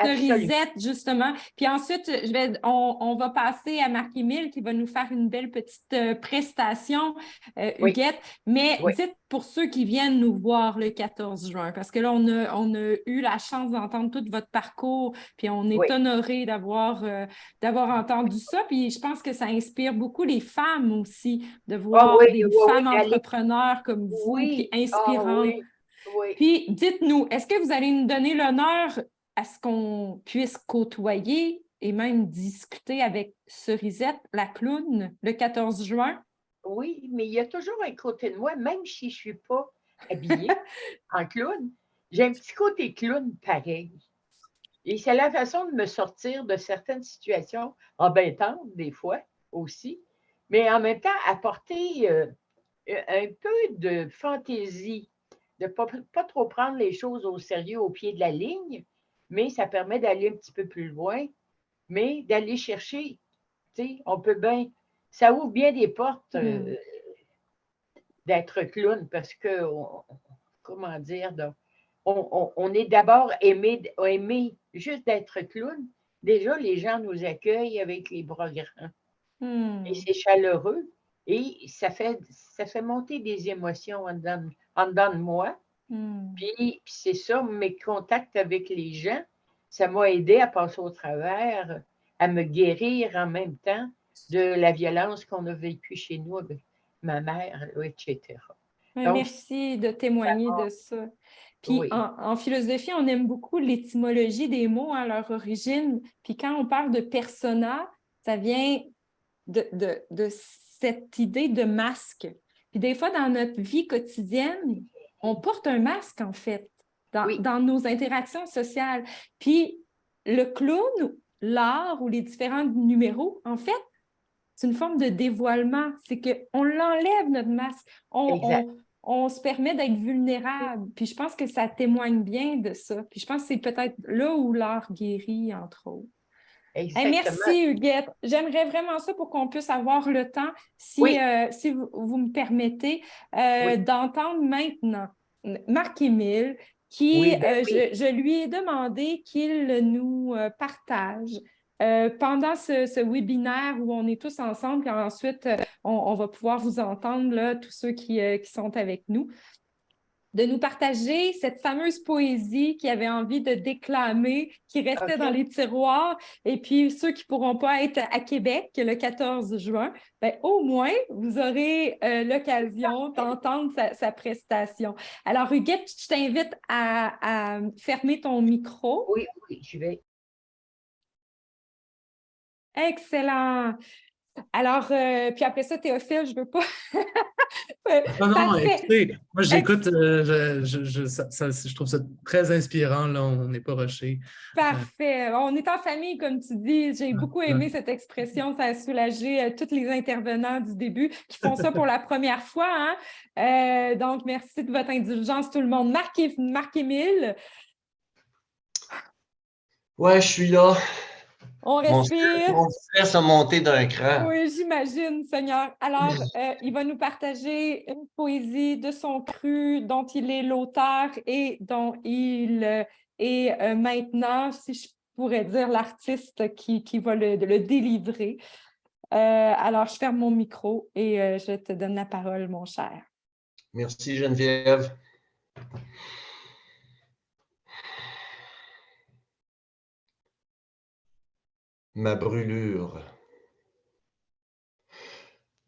B: Cerisette, justement. Puis ensuite, on va passer à Marc-Émile qui va nous faire une belle petite prestation, Huguette. Mais dites pour ceux qui viennent nous voir le 14 juin, parce que là, on a eu la chance d'entendre tout votre parcours, puis on est honorés d'avoir entendu ça. Puis je pense que ça inspire beaucoup les femmes aussi, de voir des femmes entrepreneurs comme vous, puis inspirantes. Puis, dites-nous, est-ce que vous allez nous donner l'honneur à ce qu'on puisse côtoyer et même discuter avec Cerisette, la clown, le 14 juin?
F: Oui, mais il y a toujours un côté de moi, même si je ne suis pas habillée en clown, j'ai un petit côté clown pareil. Et c'est la façon de me sortir de certaines situations embêtantes, des fois aussi, mais en même temps apporter un peu de fantaisie, de ne pas trop prendre les choses au sérieux au pied de la ligne, mais ça permet d'aller un petit peu plus loin, mais d'aller chercher, tu sais, on peut bien, ça ouvre bien des portes d'être clown parce que, comment dire, donc, on est d'abord aimé juste d'être clown. Déjà, les gens nous accueillent avec les bras grands. Et c'est chaleureux. Et ça fait monter des émotions en dedans de moi. Puis c'est ça, mes contacts avec les gens, ça m'a aidé à passer au travers, à me guérir en même temps de la violence qu'on a vécue chez nous avec ma mère, etc. Donc,
B: merci de témoigner de ça. Puis
F: oui.
B: en philosophie, on aime beaucoup l'étymologie des mots à leur origine. Puis quand on parle de persona, ça vient de cette idée de masque. Puis des fois, dans notre vie quotidienne, on porte un masque, en fait, dans nos interactions sociales. Puis le clown, l'art ou les différents numéros, en fait, c'est une forme de dévoilement. C'est qu'on l'enlève, notre masque. On se permet d'être vulnérable. Puis je pense que ça témoigne bien de ça. Puis je pense que c'est peut-être là où l'art guérit, entre autres. Merci, Huguette. J'aimerais vraiment ça pour qu'on puisse avoir le temps, si vous me permettez, d'entendre maintenant Marc-Émile, qui, je lui ai demandé qu'il nous partage pendant ce webinaire où on est tous ensemble, puis ensuite, on va pouvoir vous entendre, là, tous ceux qui sont avec nous, de nous partager cette fameuse poésie qu'il avait envie de déclamer, qui restait dans les tiroirs. Et puis, ceux qui ne pourront pas être à Québec le 14 juin, ben, au moins, vous aurez l'occasion d'entendre sa prestation. Alors, Huguette, je t'invite à fermer ton micro.
F: Oui, je vais.
B: Excellent. Alors, puis après ça, Théophile, je ne veux pas...
A: Non, écoutez, moi j'écoute, je trouve ça très inspirant, là, on n'est pas rushé.
B: Parfait. On est en famille, comme tu dis. J'ai beaucoup aimé cette expression. Ça a soulagé tous les intervenants du début qui font ça pour la première fois. Hein? Donc, merci de votre indulgence, tout le monde. Marc-Émile.
E: Ouais, je suis là.
B: On respire.
E: Mon stress a monté d'un cran.
B: Oui, j'imagine, Seigneur. Alors, il va nous partager une poésie de son cru dont il est l'auteur et dont il est maintenant, si je pourrais dire, l'artiste qui va le délivrer. Alors, je ferme mon micro et je te donne la parole, mon cher.
E: Merci, Geneviève. Ma brûlure.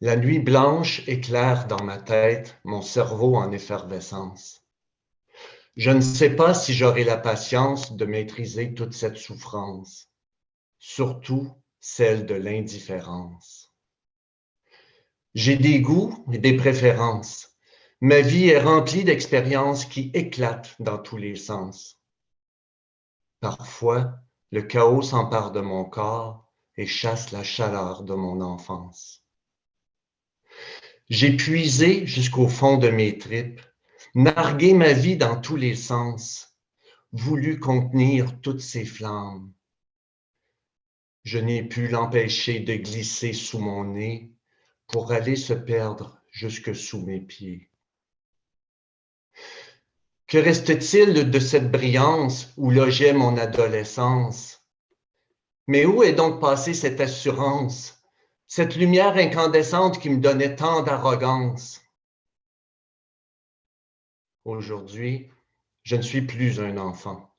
E: La nuit blanche éclaire dans ma tête, mon cerveau en effervescence. Je ne sais pas si j'aurai la patience de maîtriser toute cette souffrance, surtout celle de l'indifférence. J'ai des goûts et des préférences. Ma vie est remplie d'expériences qui éclatent dans tous les sens. Parfois, le chaos s'empare de mon corps et chasse la chaleur de mon enfance. J'ai puisé jusqu'au fond de mes tripes, nargué ma vie dans tous les sens, voulu contenir toutes ces flammes. Je n'ai pu l'empêcher de glisser sous mon nez pour aller se perdre jusque sous mes pieds. Que reste-t-il de cette brillance où logeait mon adolescence? Mais où est donc passée cette assurance, cette lumière incandescente qui me donnait tant d'arrogance? Aujourd'hui, je ne suis plus un enfant.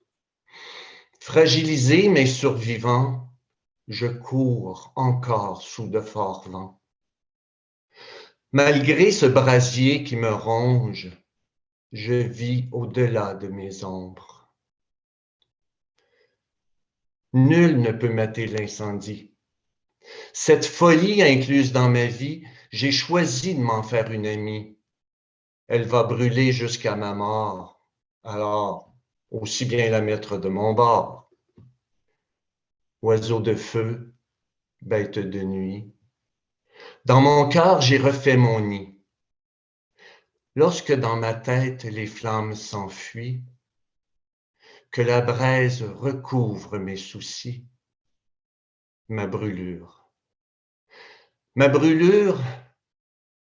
E: Fragilisé mais survivant, je cours encore sous de forts vents. Malgré ce brasier qui me ronge, je vis au-delà de mes ombres. Nul ne peut mater l'incendie. Cette folie incluse dans ma vie, j'ai choisi de m'en faire une amie. Elle va brûler jusqu'à ma mort, alors aussi bien la mettre de mon bord. Oiseau de feu, bête de nuit, dans mon cœur j'ai refait mon nid. Lorsque dans ma tête les flammes s'enfuient, que la braise recouvre mes soucis, ma brûlure. Ma brûlure,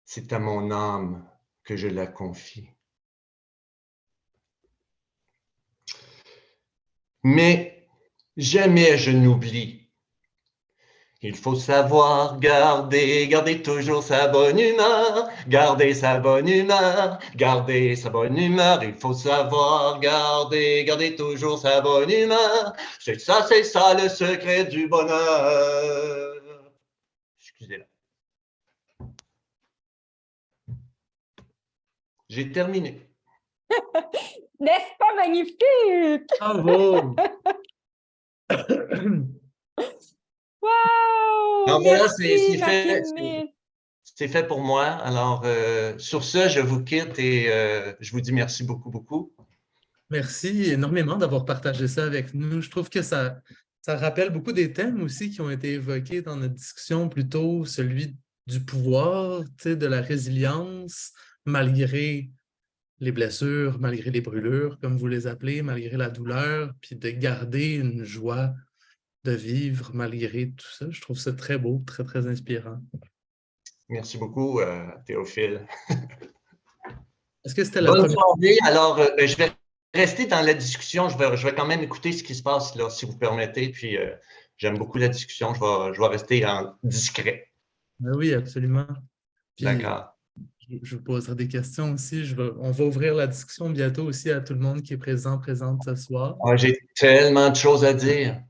E: c'est à mon âme que je la confie. mais jamais je n'oublie. Il faut savoir garder toujours sa bonne humeur, garder sa bonne humeur, garder sa bonne humeur. Il faut savoir garder toujours sa bonne humeur. C'est ça le secret du bonheur. Excusez-moi. J'ai terminé.
B: N'est-ce pas magnifique?
A: Bravo!
B: Wow!
E: Donc voilà,
B: Merci, Marc-Émile.
E: c'est fait pour moi. Alors, sur ce, je vous quitte et je vous dis merci beaucoup, beaucoup.
A: Merci énormément d'avoir partagé ça avec nous. Je trouve que ça rappelle beaucoup des thèmes aussi qui ont été évoqués dans notre discussion, plutôt celui du pouvoir, de la résilience, malgré les blessures, malgré les brûlures, comme vous les appelez, malgré la douleur, puis de garder une joie de vivre malgré tout ça. Je trouve ça très beau, très, très inspirant.
E: Merci beaucoup, Théophile.
A: Est-ce que c'était la
E: Bonne
A: première...
E: soirée. Alors, je vais rester dans la discussion. Je vais quand même écouter ce qui se passe là, si vous permettez. Puis, j'aime beaucoup la discussion. Je vais rester discret.
A: Oui, absolument. Puis,
E: d'accord.
A: Je vous poserai des questions aussi. On va ouvrir la discussion bientôt aussi à tout le monde qui est présente ce soir.
E: Oh, j'ai tellement de choses à dire.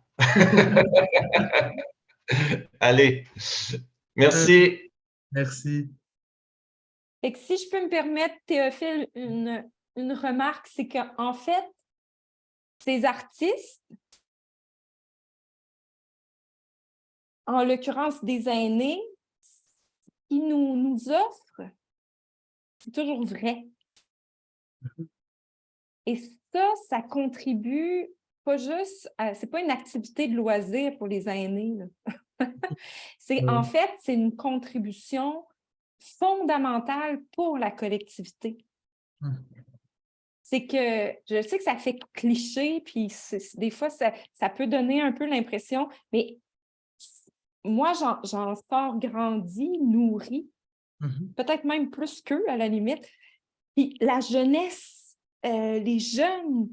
E: Allez, merci.
A: Merci.
B: Et que si je peux me permettre, Théophile, une remarque, c'est qu'en fait, ces artistes, en l'occurrence des aînés, qui nous offrent, c'est toujours vrai. Et ça contribue pas juste c'est pas une activité de loisir pour les aînés. En fait, c'est une contribution fondamentale pour la collectivité. C'est que je sais que ça fait cliché, puis des fois, ça peut donner un peu l'impression, mais moi, j'en sors grandi, nourri, peut-être même plus qu'eux, à la limite. Puis la jeunesse, les jeunes,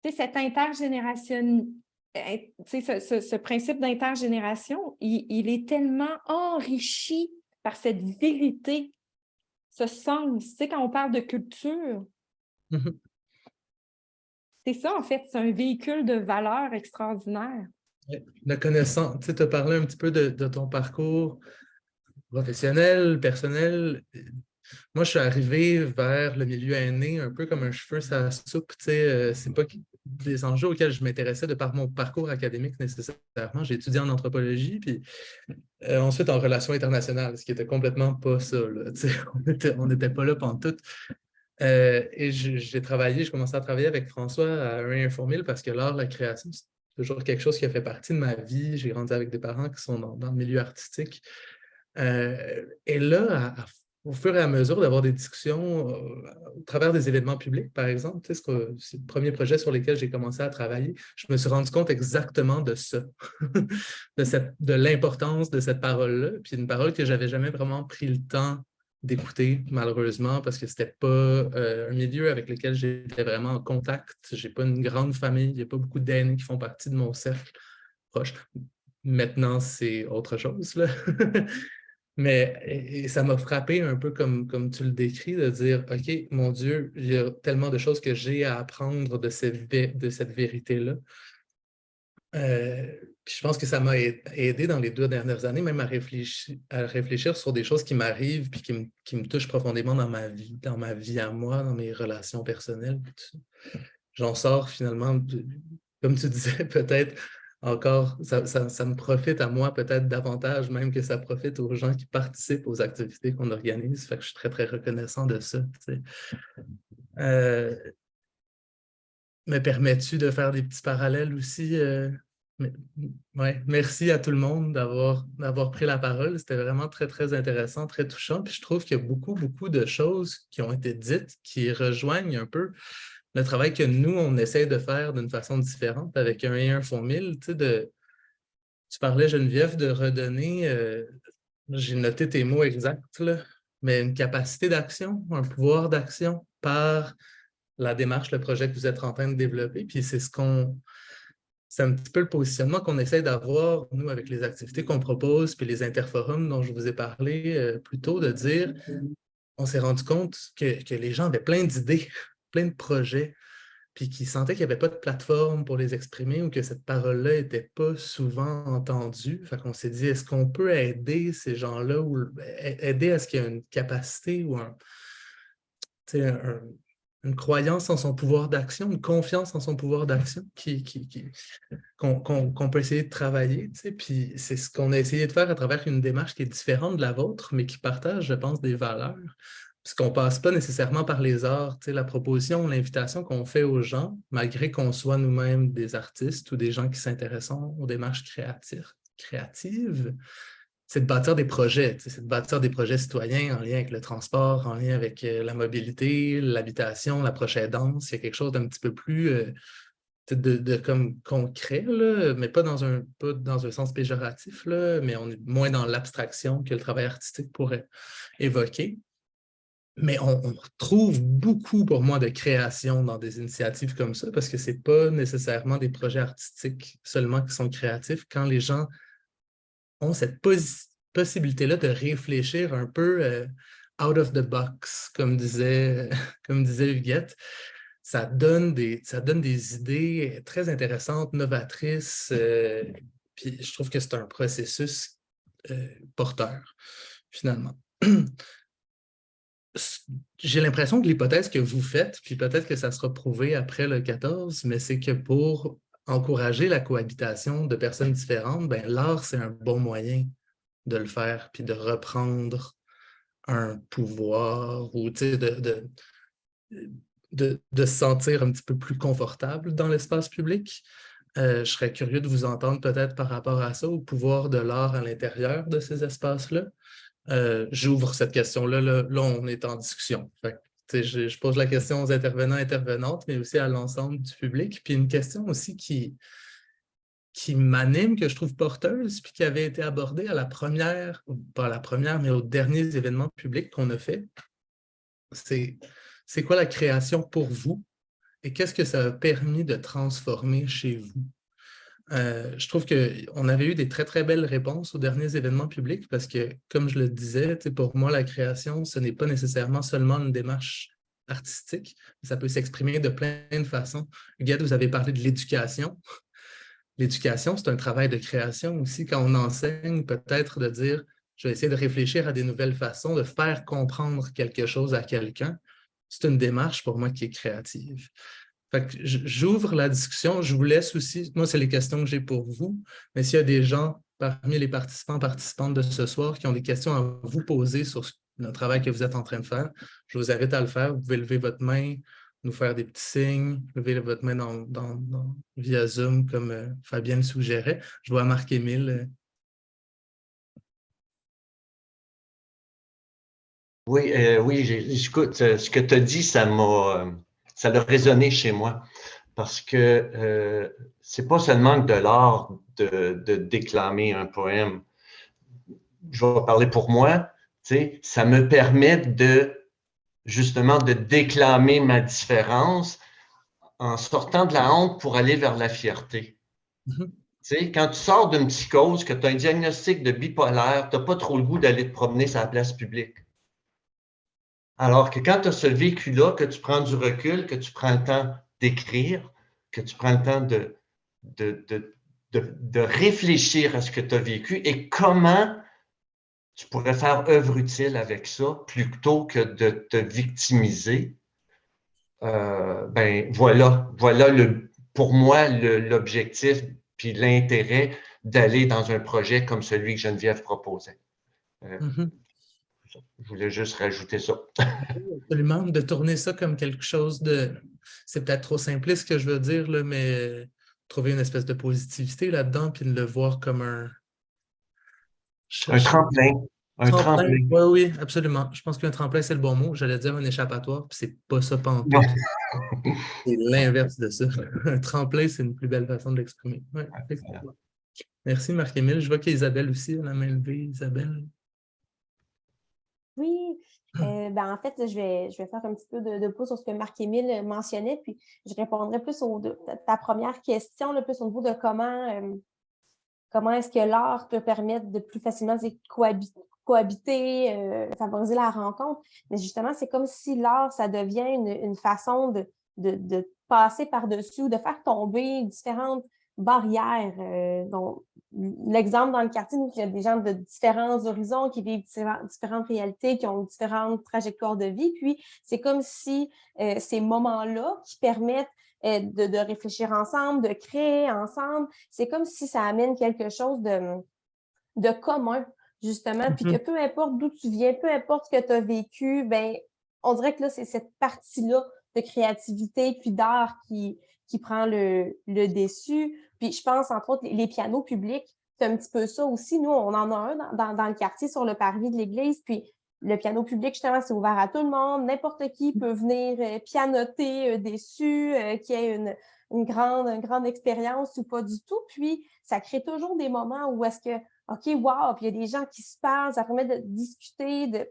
B: cette intergénération, ce principe d'intergénération, il est tellement enrichi par cette vérité, ce sens. Quand on parle de culture, c'est ça, en fait, c'est un véhicule de valeur extraordinaire.
A: La connaissance, tu as parlé un petit peu de ton parcours professionnel, personnel. Moi, je suis arrivé vers le milieu aîné un peu comme un cheveu sur la soupe. C'est pas des enjeux auxquels je m'intéressais de par mon parcours académique nécessairement. J'ai étudié en anthropologie, puis ensuite en relations internationales, ce qui était complètement pas ça. Là, on n'était pas là pantoute. Et j'ai commencé à travailler avec François à un Informil parce que l'art, la création, c'est toujours quelque chose qui a fait partie de ma vie. J'ai grandi avec des parents qui sont dans le milieu artistique. Et là, au fur et à mesure d'avoir des discussions au travers des événements publics, par exemple, c'est le premier projet sur lequel j'ai commencé à travailler, je me suis rendu compte exactement de ça, de l'importance de cette parole-là, puis une parole que je n'avais jamais vraiment pris le temps d'écouter, malheureusement, parce que ce n'était pas un milieu avec lequel j'étais vraiment en contact. Je n'ai pas une grande famille, il n'y a pas beaucoup d'aînés qui font partie de mon cercle proche. Maintenant, c'est autre chose, là. Mais ça m'a frappé un peu comme tu le décris, de dire, OK, mon Dieu, il y a tellement de choses que j'ai à apprendre de cette vérité-là. Puis je pense que ça m'a aidé dans les 2 dernières années, même à réfléchir sur des choses qui m'arrivent puis qui me touchent profondément dans ma vie à moi, dans mes relations personnelles. J'en sors finalement, comme tu disais, peut-être encore, ça me profite à moi peut-être davantage même que ça profite aux gens qui participent aux activités qu'on organise. Fait que je suis très, très reconnaissant de ça. Me permets-tu de faire des petits parallèles aussi? Ouais, merci à tout le monde d'avoir pris la parole. C'était vraiment très, très intéressant, très touchant. Puis je trouve qu'il y a beaucoup, beaucoup de choses qui ont été dites qui rejoignent un peu le travail que nous, on essaie de faire d'une façon différente avec un et un fond 1000. Tu parlais, Geneviève, de redonner, j'ai noté tes mots exacts, là, mais une capacité d'action, un pouvoir d'action par la démarche, le projet que vous êtes en train de développer. Puis c'est ce qu'on c'est un petit peu le positionnement qu'on essaie d'avoir, nous, avec les activités qu'on propose, puis les interforums dont je vous ai parlé plus tôt, de dire, on s'est rendu compte que les gens avaient plein d'idées, plein de projets, puis qu'ils sentaient qu'il n'y avait pas de plateforme pour les exprimer ou que cette parole-là n'était pas souvent entendue. Fait qu'on s'est dit, est-ce qu'on peut aider ces gens-là ou aider à ce qu'il y ait une capacité ou une croyance en son pouvoir d'action, une confiance en son pouvoir d'action qu'on peut essayer de travailler. Puis c'est ce qu'on a essayé de faire à travers une démarche qui est différente de la vôtre, mais qui partage, je pense, des valeurs. Puisqu'on ne passe pas nécessairement par les arts. La proposition, l'invitation qu'on fait aux gens, malgré qu'on soit nous-mêmes des artistes ou des gens qui s'intéressent aux démarches créatives, c'est de bâtir des projets, c'est de bâtir des projets citoyens en lien avec le transport, en lien avec la mobilité, l'habitation, l'approche aidance. Il y a quelque chose d'un petit peu plus comme concret, là, mais pas dans un sens péjoratif, là, mais on est moins dans l'abstraction que le travail artistique pourrait évoquer. Mais on retrouve beaucoup, pour moi, de création dans des initiatives comme ça, parce que ce n'est pas nécessairement des projets artistiques seulement qui sont créatifs. Quand les gens ont cette possibilité-là de réfléchir un peu out of the box, comme disait Huguette, ça donne des idées très intéressantes, novatrices, puis je trouve que c'est un processus porteur, finalement. J'ai l'impression que l'hypothèse que vous faites, puis peut-être que ça sera prouvé après le 14, mais c'est que pour encourager la cohabitation de personnes différentes, ben, l'art, c'est un bon moyen de le faire, puis de reprendre un pouvoir ou de se sentir un petit peu plus confortable dans l'espace public. Je serais curieux de vous entendre peut-être par rapport à ça, au pouvoir de l'art à l'intérieur de ces espaces-là. J'ouvre cette question-là, là, on est en discussion. Fait que, je pose la question aux intervenants et intervenantes, mais aussi à l'ensemble du public. Puis une question aussi qui m'anime, que je trouve porteuse, puis qui avait été abordée à la première, pas à la première, mais aux derniers événements publics qu'on a fait. C'est quoi la création pour vous et qu'est-ce que ça a permis de transformer chez vous? Je trouve qu'on avait eu des très, très belles réponses aux derniers événements publics parce que, comme je le disais, pour moi, la création, ce n'est pas nécessairement seulement une démarche artistique, mais ça peut s'exprimer de plein de façons. Huguette, vous avez parlé de l'éducation. L'éducation, c'est un travail de création aussi. Quand on enseigne, peut-être de dire, je vais essayer de réfléchir à des nouvelles façons, de faire comprendre quelque chose à quelqu'un. C'est une démarche pour moi qui est créative. Fait que j'ouvre la discussion, je vous laisse aussi, moi c'est les questions que j'ai pour vous, mais s'il y a des gens parmi les participantes de ce soir qui ont des questions à vous poser sur le travail que vous êtes en train de faire, je vous invite à le faire. Vous pouvez lever votre main, nous faire des petits signes, lever votre main via Zoom comme Fabienne le suggérait. Je vois Marc-Émile.
E: Oui, écoute, ce que tu as dit, ça a résonné chez moi parce que c'est pas seulement de l'art de déclamer un poème. Je vais parler pour moi, tu sais, ça me permet justement de déclamer ma différence en sortant de la honte pour aller vers la fierté. Tu sais, quand tu sors d'une psychose, que tu as un diagnostic de bipolaire, tu n'as pas trop le goût d'aller te promener sur la place publique. Alors que quand tu as ce vécu-là, que tu prends du recul, que tu prends le temps d'écrire, que tu prends le temps de réfléchir à ce que tu as vécu et comment tu pourrais faire œuvre utile avec ça plutôt que de te victimiser, ben voilà pour moi l'objectif puis l'intérêt d'aller dans un projet comme celui que Geneviève proposait. Je voulais juste rajouter ça.
A: Absolument, de tourner ça comme quelque chose de... C'est peut-être trop simpliste ce que je veux dire, là, mais trouver une espèce de positivité là-dedans puis de le voir comme un
E: tremplin. Un tremplin.
A: Oui, absolument. Je pense qu'un tremplin, c'est le bon mot. J'allais dire un échappatoire, puis c'est pas ça pantoute. C'est l'inverse de ça. Un tremplin, c'est une plus belle façon de l'exprimer. Ouais, effectivement. Merci Marc-Émile. Je vois qu'Isabelle aussi a la main levée. Isabelle.
D: Oui, En fait, je vais faire un petit peu de pouce sur ce que Marc-Émile mentionnait, puis je répondrai plus ta première question, là, plus au niveau de comment est-ce que l'art peut permettre de plus facilement cohabiter, favoriser la rencontre. Mais justement, c'est comme si l'art, ça devient une façon de passer par-dessus ou de faire tomber différentes barrières. Donc, l'exemple dans le quartier, il y a des gens de différents horizons qui vivent différentes réalités, qui ont différentes trajectoires de vie. Puis, c'est comme si ces moments-là qui permettent de réfléchir ensemble, de créer ensemble, c'est comme si ça amène quelque chose de commun, justement, puis que peu importe d'où tu viens, peu importe ce que tu as vécu, ben, on dirait que là, c'est cette partie-là de créativité puis d'art qui prend le dessus. Puis je pense, entre autres, les pianos publics, c'est un petit peu ça aussi. Nous, on en a un dans le quartier sur le parvis de l'église, puis le piano public, justement, c'est ouvert à tout le monde. N'importe qui peut venir pianoter dessus, qui ait une grande expérience ou pas du tout. Puis, ça crée toujours des moments où est-ce que, OK, wow, puis il y a des gens qui se parlent, ça permet de discuter, de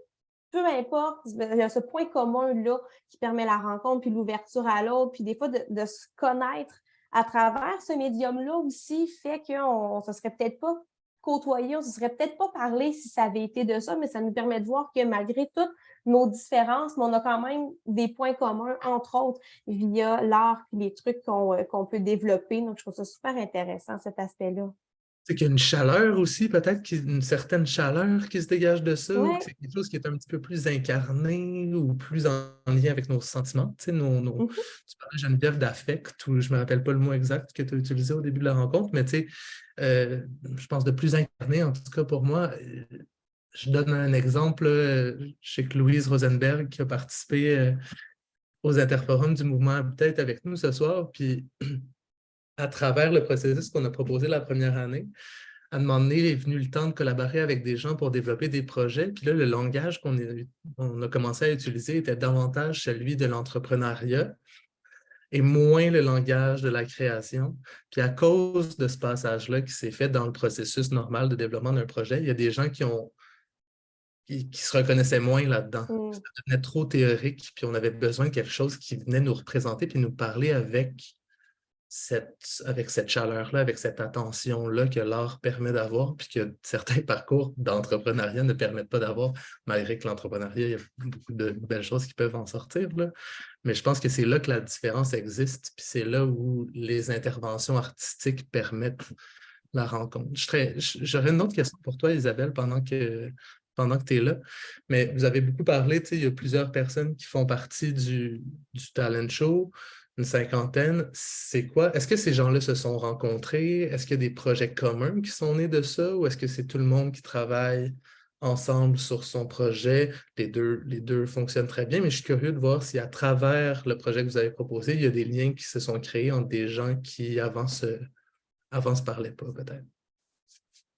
D: peu importe, il y a ce point commun-là qui permet la rencontre, puis l'ouverture à l'autre, puis des fois de se connaître à travers ce médium-là aussi fait qu'on ne se serait peut-être pas côtoyé, on ne se serait peut-être pas parlé si ça avait été de ça, mais ça nous permet de voir que malgré toutes nos différences, mais on a quand même des points communs, entre autres, via l'art et les trucs qu'on peut développer. Donc, je trouve ça super intéressant, cet aspect-là.
A: C'est qu'il y a une chaleur aussi, peut-être une certaine chaleur qui se dégage de ça, ou
D: Ouais.
A: que c'est quelque chose qui est un petit peu plus incarné ou plus en lien avec nos sentiments. Tu sais, tu parlais, Geneviève, d'affect, ou je ne me rappelle pas le mot exact que tu as utilisé au début de la rencontre, mais tu sais, je pense de plus incarné, en tout cas pour moi. Je donne un exemple. Je sais que Louise Rosenberg, qui a participé aux interforums du mouvement Habitat, est avec nous ce soir, puis à travers le processus qu'on a proposé la première année, à un moment donné, est venu le temps de collaborer avec des gens pour développer des projets. Puis là, le langage qu'on a commencé à utiliser était davantage celui de l'entrepreneuriat et moins le langage de la création. Puis à cause de ce passage-là qui s'est fait dans le processus normal de développement d'un projet, il y a des gens qui se reconnaissaient moins là-dedans. Ça devenait trop théorique, puis on avait besoin de quelque chose qui venait nous représenter puis nous parler avec cette chaleur-là, avec cette attention-là que l'art permet d'avoir, puis que certains parcours d'entrepreneuriat ne permettent pas d'avoir, malgré que l'entrepreneuriat, il y a beaucoup de belles choses qui peuvent en sortir, là. Mais je pense que c'est là que la différence existe, puis c'est là où les interventions artistiques permettent la rencontre. J'aurais une autre question pour toi, Isabelle, pendant que tu es là. Mais vous avez beaucoup parlé, il y a plusieurs personnes qui font partie du talent show, une cinquantaine. C'est quoi? Est-ce que ces gens-là se sont rencontrés? Est-ce qu'il y a des projets communs qui sont nés de ça? Ou est-ce que c'est tout le monde qui travaille ensemble sur son projet? Les deux fonctionnent très bien, mais je suis curieux de voir si à travers le projet que vous avez proposé, il y a des liens qui se sont créés entre des gens qui avant se parlaient pas, peut-être.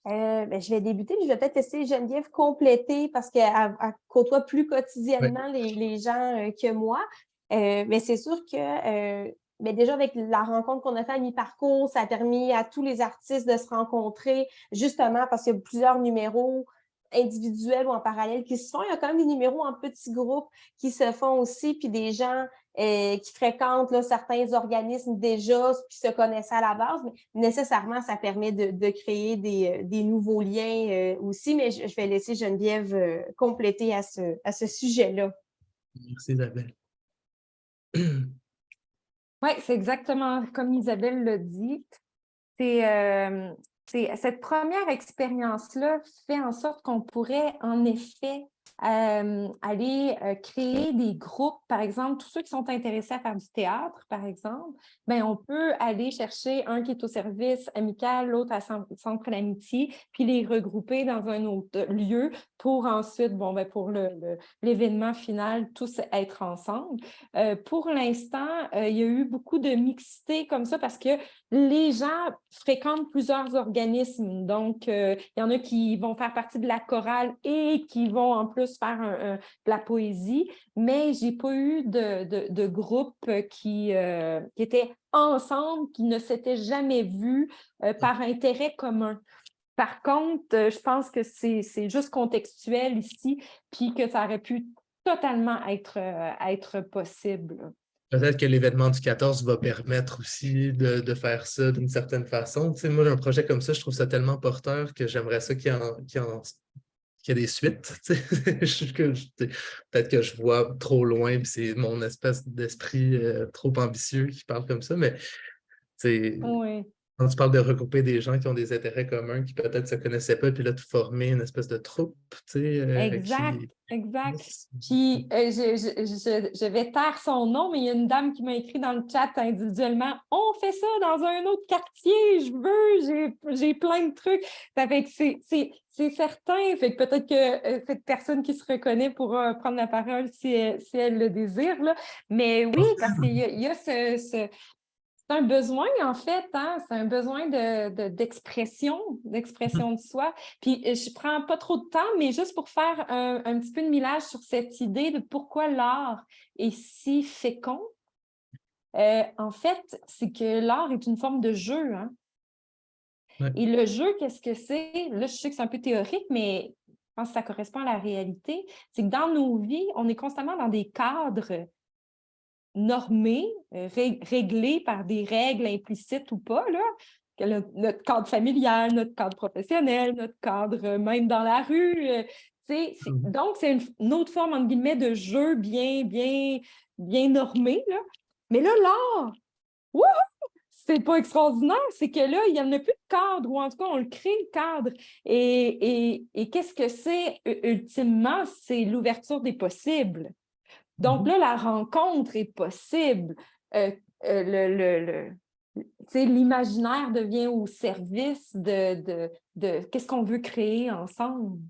D: Je vais débuter, puis je vais peut-être essayer Geneviève compléter parce qu'elle côtoie plus quotidiennement les gens que moi. Mais c'est sûr que déjà avec la rencontre qu'on a fait à mi-parcours, ça a permis à tous les artistes de se rencontrer, justement parce qu'il y a plusieurs numéros individuels ou en parallèle qui se font. Il y a quand même des numéros en petits groupes qui se font aussi, puis des gens qui fréquentent là, certains organismes déjà, qui se connaissaient à la base, mais nécessairement, ça permet de créer des nouveaux liens aussi. Mais je vais laisser Geneviève compléter à ce sujet-là.
A: Merci, Isabelle.
B: Oui, c'est exactement comme Isabelle l'a dit. Cette première expérience-là fait en sorte qu'on pourrait, en effet, aller créer des groupes, par exemple, tous ceux qui sont intéressés à faire du théâtre, par exemple, bien, on peut aller chercher un qui est au service amical, l'autre à centre d'amitié, puis les regrouper dans un autre lieu pour ensuite, pour l'événement final, tous être ensemble. Pour l'instant, il y a eu beaucoup de mixité comme ça parce que les gens fréquentent plusieurs organismes. Donc, il y en a qui vont faire partie de la chorale et qui vont en plus faire de la poésie, mais je n'ai pas eu de groupe qui étaient ensemble, qui ne s'étaient jamais vus par intérêt commun. Par contre, je pense que c'est juste contextuel ici, puis que ça aurait pu totalement être possible.
A: Peut-être que l'événement du 14 va permettre aussi de faire ça d'une certaine façon. Tu sais, moi, un projet comme ça, je trouve ça tellement porteur que j'aimerais ça qu'il y ait des suites. Tu sais. Peut-être que je vois trop loin, puis c'est mon espèce d'esprit trop ambitieux qui parle comme ça, mais tu sais,
B: Oui.
A: quand tu parles de regrouper des gens qui ont des intérêts communs, qui peut-être ne se connaissaient pas, puis là, de former une espèce de troupe, tu sais,
B: Exact,
A: qui...
B: exact. Puis, je vais taire son nom, mais il y a une dame qui m'a écrit dans le chat individuellement, « On fait ça dans un autre quartier, j'ai plein de trucs. » Ça fait que c'est certain. Fait que peut-être que cette personne qui se reconnaît pourra prendre la parole si elle le désire, là. Mais oui, parce qu'il y a c'est un besoin, en fait, hein? C'est un besoin d'expression de soi. Puis, je ne prends pas trop de temps, mais juste pour faire un petit peu de millage sur cette idée de pourquoi l'art est si fécond. En fait, c'est que l'art est une forme de jeu, hein?
A: Ouais.
B: Et le jeu, qu'est-ce que c'est? Là, je sais que c'est un peu théorique, mais je pense que ça correspond à la réalité. C'est que dans nos vies, on est constamment dans des cadres normés, réglés par des règles implicites ou pas, là, notre cadre familial, notre cadre professionnel, notre cadre même dans la rue. Donc, c'est une autre forme, entre guillemets, de jeu bien normé. Là. Mais là, l'art, wouhou! C'est pas extraordinaire, c'est que là, il n'y en a plus de cadre, ou en tout cas, on le crée, le cadre. Et qu'est-ce que c'est, ultimement? C'est l'ouverture des possibles. Donc là, la rencontre est possible. L'imaginaire devient au service de qu'est-ce qu'on veut créer ensemble.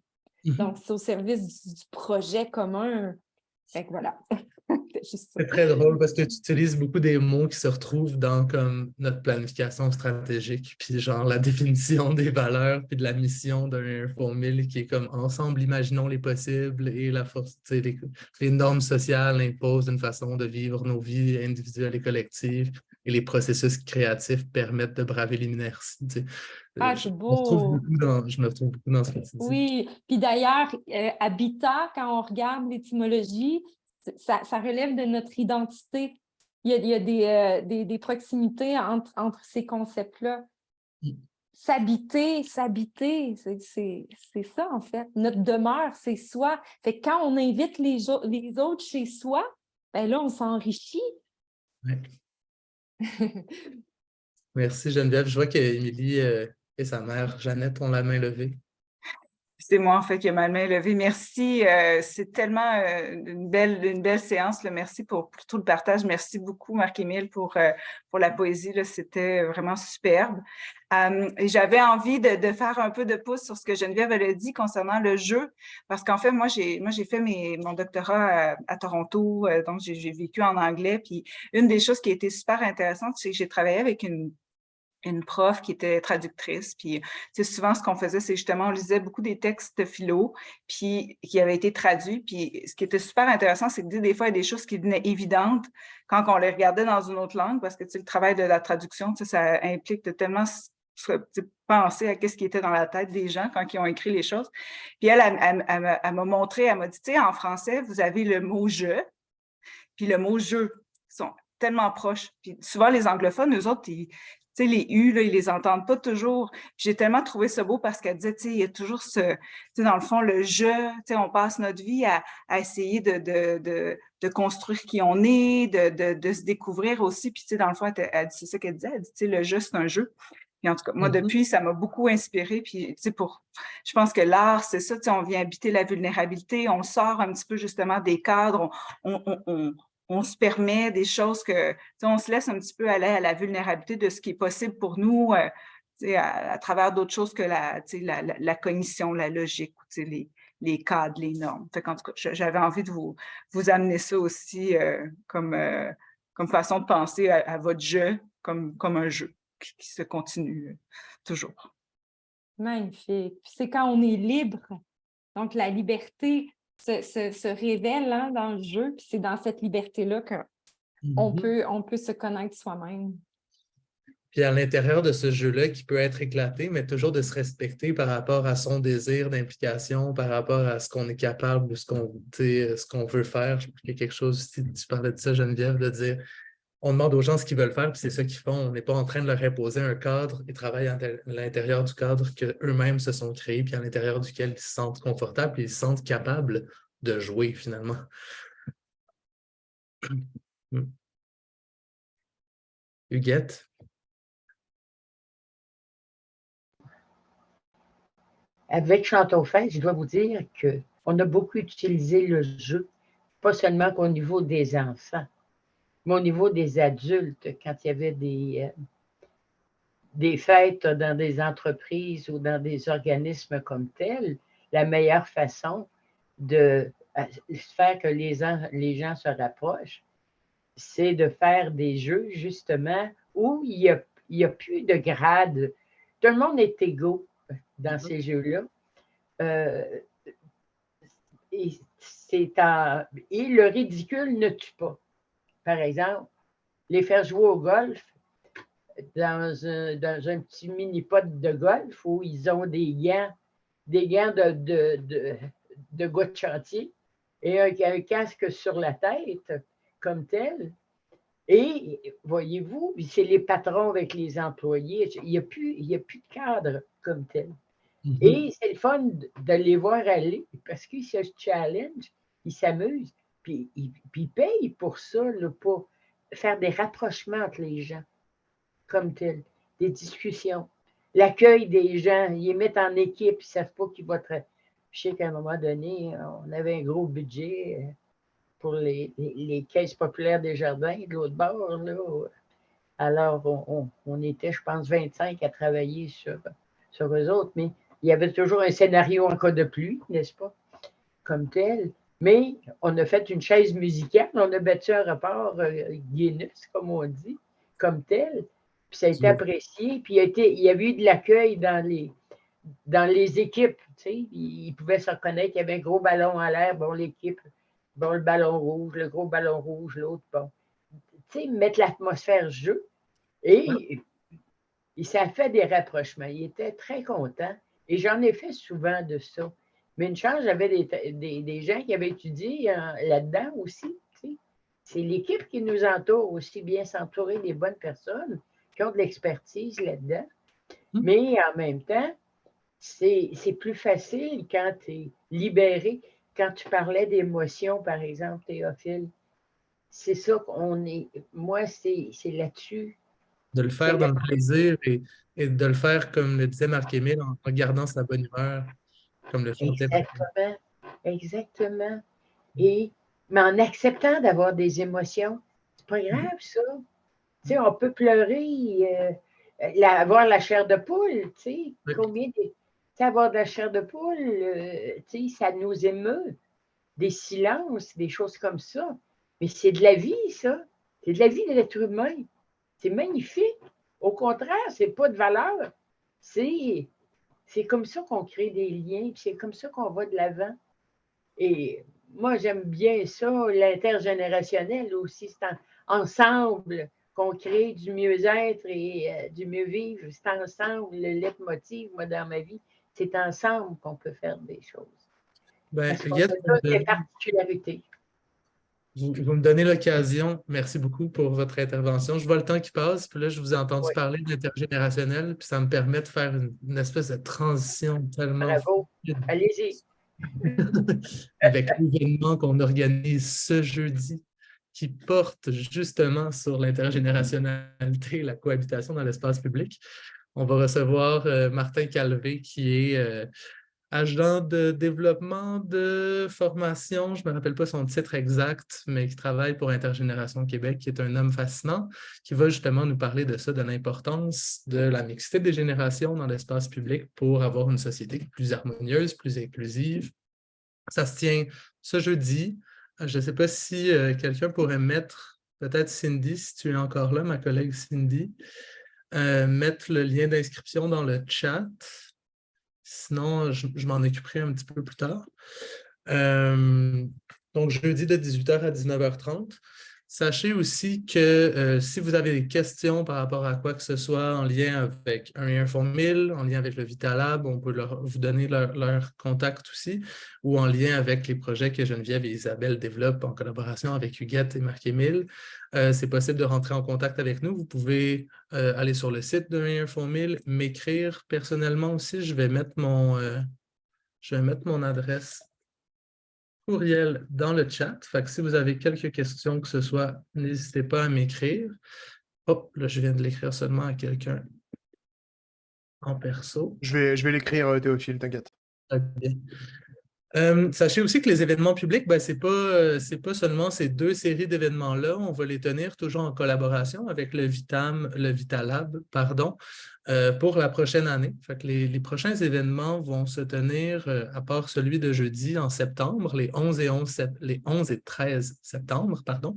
B: Donc, c'est au service du projet commun. Fait que voilà.
A: C'est très drôle parce que tu utilises beaucoup des mots qui se retrouvent dans comme notre planification stratégique, puis genre la définition des valeurs, puis de la mission d'un formule qui est comme ensemble, imaginons les possibles et la force, tu sais, les normes sociales imposent une façon de vivre nos vies individuelles et collectives et les processus créatifs permettent de braver l'inertie. Tu sais.
B: Ah,
A: Je
B: c'est
A: me retrouve
B: beau!
A: beaucoup dans ce que tu dis.
B: Oui, puis d'ailleurs, habitat, quand on regarde l'étymologie, ça relève de notre identité. Il y a des proximités entre ces concepts-là. S'habiter, c'est ça, en fait. Notre demeure, c'est soi. Fait que quand on invite les autres chez soi, ben là, on s'enrichit.
A: Ouais. Merci Geneviève. Je vois qu'Émilie et sa mère, Jeannette, ont la main levée.
G: C'est moi, en fait, qui ai ma main levée. Merci. C'est tellement une belle séance. Là. Merci pour tout le partage. Merci beaucoup, Marc-Émile, pour la poésie. Là. C'était vraiment superbe. Et j'avais envie de faire un peu de pouce sur ce que Geneviève a dit concernant le jeu. Parce qu'en fait, moi, j'ai fait mon doctorat à Toronto. Donc, j'ai vécu en anglais. Puis, une des choses qui a été super intéressante, c'est que j'ai travaillé avec une prof qui était traductrice. Puis, souvent, ce qu'on faisait, c'est justement, on lisait beaucoup des textes de philo, puis qui avaient été traduits. Puis, ce qui était super intéressant, c'est que des fois, il y a des choses qui devenaient évidentes quand on les regardait dans une autre langue, parce que le travail de la traduction, ça implique de tellement penser à ce qui était dans la tête des gens quand ils ont écrit les choses. Puis, elle m'a montré, elle m'a dit, en français, vous avez le mot « je », puis le mot « jeu ». Ils sont tellement proches. Puis, souvent, les anglophones, eux autres, les U, là, ils les entendent pas toujours. J'ai tellement trouvé ça beau parce qu'elle disait, il y a toujours dans le fond, le je, on passe notre vie à essayer de construire qui on est, de se découvrir aussi. Puis, dans le fond, elle dit, c'est ça qu'elle disait, elle dit, le je, c'est un jeu. Puis, en tout cas, moi, depuis, ça m'a beaucoup inspirée. Puis, je pense que l'art, c'est ça, on vient habiter la vulnérabilité, on sort un petit peu, justement, des cadres, on se permet des choses que, on se laisse un petit peu aller à la vulnérabilité de ce qui est possible pour nous à travers d'autres choses que la cognition, la logique, les cadres, les normes. Fait qu'en tout cas, j'avais envie de vous amener ça aussi comme façon de penser à votre jeu comme un jeu qui se continue toujours.
B: Magnifique. Puis c'est quand on est libre, donc la liberté se révèle dans le jeu, puis c'est dans cette liberté-là qu'on peut se connaître soi-même.
A: Puis à l'intérieur de ce jeu-là, qui peut être éclaté, mais toujours de se respecter par rapport à son désir d'implication, par rapport à ce qu'on est capable ou ce qu'on veut faire. Je pense qu'il y a quelque chose, si tu parlais de ça, Geneviève, de dire on demande aux gens ce qu'ils veulent faire, puis c'est ça qu'ils font. On n'est pas en train de leur imposer un cadre. Ils travaillent à l'intérieur du cadre qu'eux-mêmes se sont créés, puis à l'intérieur duquel ils se sentent confortables, puis ils se sentent capables de jouer finalement. Huguette?
F: Avec Chantofin, je dois vous dire qu'on a beaucoup utilisé le jeu, pas seulement qu'au niveau des enfants, mais au niveau des adultes, quand il y avait des fêtes dans des entreprises ou dans des organismes comme tels, la meilleure façon de faire que les gens se rapprochent, c'est de faire des jeux, justement, où il n'y a plus de grade. Tout le monde est égaux dans ces jeux-là. Et le ridicule ne tue pas. Par exemple, les faire jouer au golf dans un petit mini-pot de golf où ils ont des gants de gars de chantier et un casque sur la tête comme tel. Et voyez-vous, c'est les patrons avec les employés. Il n'y a plus de cadre comme tel. Et c'est le fun de les voir aller parce qu'ils se challenge, ils s'amusent, puis ils payent pour ça, là, pour faire des rapprochements entre les gens comme tel, des discussions. L'accueil des gens, ils les mettent en équipe, ils ne savent pas qui va être. Je sais qu'à un moment donné, on avait un gros budget pour les caisses populaires des jardins de l'autre bord. Là. Alors, on était, je pense, 25 à travailler sur eux autres, mais il y avait toujours un scénario en cas de pluie, n'est-ce pas, comme tel. Mais on a fait une chaise musicale, on a battu un record Guinness, comme on dit, comme tel. Puis ça a été apprécié. Puis il y avait eu de l'accueil dans les équipes. Tu sais, ils pouvaient se reconnaître. Il y avait un gros ballon en l'air, bon, l'équipe, bon, le ballon rouge, le gros ballon rouge, l'autre, bon. Tu sais, mettre l'atmosphère jeu. Et ça a fait des rapprochements. Ils étaient très contents. Et j'en ai fait souvent de ça. Mais une chance, j'avais des gens qui avaient étudié là-dedans aussi. Tu sais. C'est l'équipe qui nous entoure aussi, bien s'entourer des bonnes personnes qui ont de l'expertise là-dedans. Mais en même temps, c'est plus facile quand tu es libéré. Quand tu parlais d'émotions, par exemple, Théophile, c'est ça qu'on est. Moi, c'est là-dessus.
A: De le faire dans le plaisir et de le faire, comme le disait Marc-Émile, en gardant sa bonne humeur, comme le chantait.
F: Exactement. Mais en acceptant d'avoir des émotions, c'est pas grave, ça. Tu sais, on peut pleurer, avoir la chair de poule, tu sais. Avoir de la chair de poule, tu sais, ça nous émeut. Des silences, des choses comme ça. Mais c'est de la vie, ça. C'est de la vie de l'être humain. C'est magnifique. Au contraire, c'est pas de valeur. C'est comme ça qu'on crée des liens, puis c'est comme ça qu'on va de l'avant. Et moi, j'aime bien ça, l'intergénérationnel aussi. C'est ensemble qu'on crée du mieux-être et du mieux-vivre. C'est ensemble, le leitmotiv, moi, dans ma vie, c'est ensemble qu'on peut faire des choses.
A: Ben,
F: Parce qu'on a toutes des particularités.
A: Vous me donnez l'occasion. Merci beaucoup pour votre intervention. Je vois le temps qui passe, puis là, je vous ai entendu parler d'intergénérationnel, puis ça me permet de faire une espèce de transition tellement...
F: Bravo. Allez-y.
A: Avec l'événement qu'on organise ce jeudi, qui porte justement sur l'intergénérationnalité et la cohabitation dans l'espace public. On va recevoir Martin Calvé, qui est... agent de développement de formation, je ne me rappelle pas son titre exact, mais qui travaille pour Intergénération Québec, qui est un homme fascinant, qui va justement nous parler de ça, de l'importance de la mixité des générations dans l'espace public pour avoir une société plus harmonieuse, plus inclusive. Ça se tient ce jeudi. Je ne sais pas si quelqu'un pourrait mettre, peut-être Cindy, si tu es encore là, ma collègue Cindy, mettre le lien d'inscription dans le chat. Sinon, je m'en occuperai un petit peu plus tard. Donc, jeudi de 18h à 19h30. Sachez aussi que si vous avez des questions par rapport à quoi que ce soit en lien avec un et un Formule, en lien avec le Vitalab, on peut vous donner leur contact aussi, ou en lien avec les projets que Geneviève et Isabelle développent en collaboration avec Huguette et Marc-Émile. C'est possible de rentrer en contact avec nous. Vous pouvez aller sur le site d'un et un Formule, m'écrire personnellement aussi. Je vais mettre mon adresse courriel dans le chat. Fait que si vous avez quelques questions que ce soit, n'hésitez pas à m'écrire. Hop, là, je viens de l'écrire seulement à quelqu'un en perso.
C: Je vais l'écrire, Théophile, t'inquiète.
A: Très bien. Sachez aussi que les événements publics, ben, c'est pas seulement ces 2 séries d'événements-là. On va les tenir toujours en collaboration avec le Vitalab, pardon, pour la prochaine année. Fait que les prochains événements vont se tenir, à part celui de jeudi en septembre, les 11 et 13 septembre, pardon,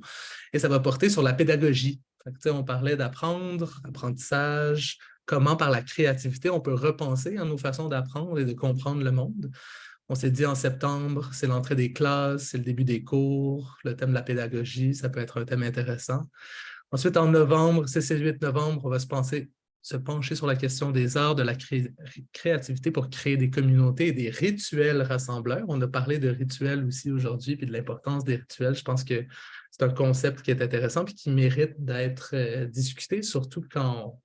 A: et ça va porter sur la pédagogie. Fait que, on parlait d'apprendre, apprentissage, comment par la créativité on peut repenser nos façons d'apprendre et de comprendre le monde. On s'est dit en septembre, c'est l'entrée des classes, c'est le début des cours, le thème de la pédagogie, ça peut être un thème intéressant. Ensuite, en novembre, c'est le 8 novembre, on va se pencher sur la question des arts, de la créativité pour créer des communautés et des rituels rassembleurs. On a parlé de rituels aussi aujourd'hui, puis de l'importance des rituels. Je pense que c'est un concept qui est intéressant et qui mérite d'être discuté, surtout quand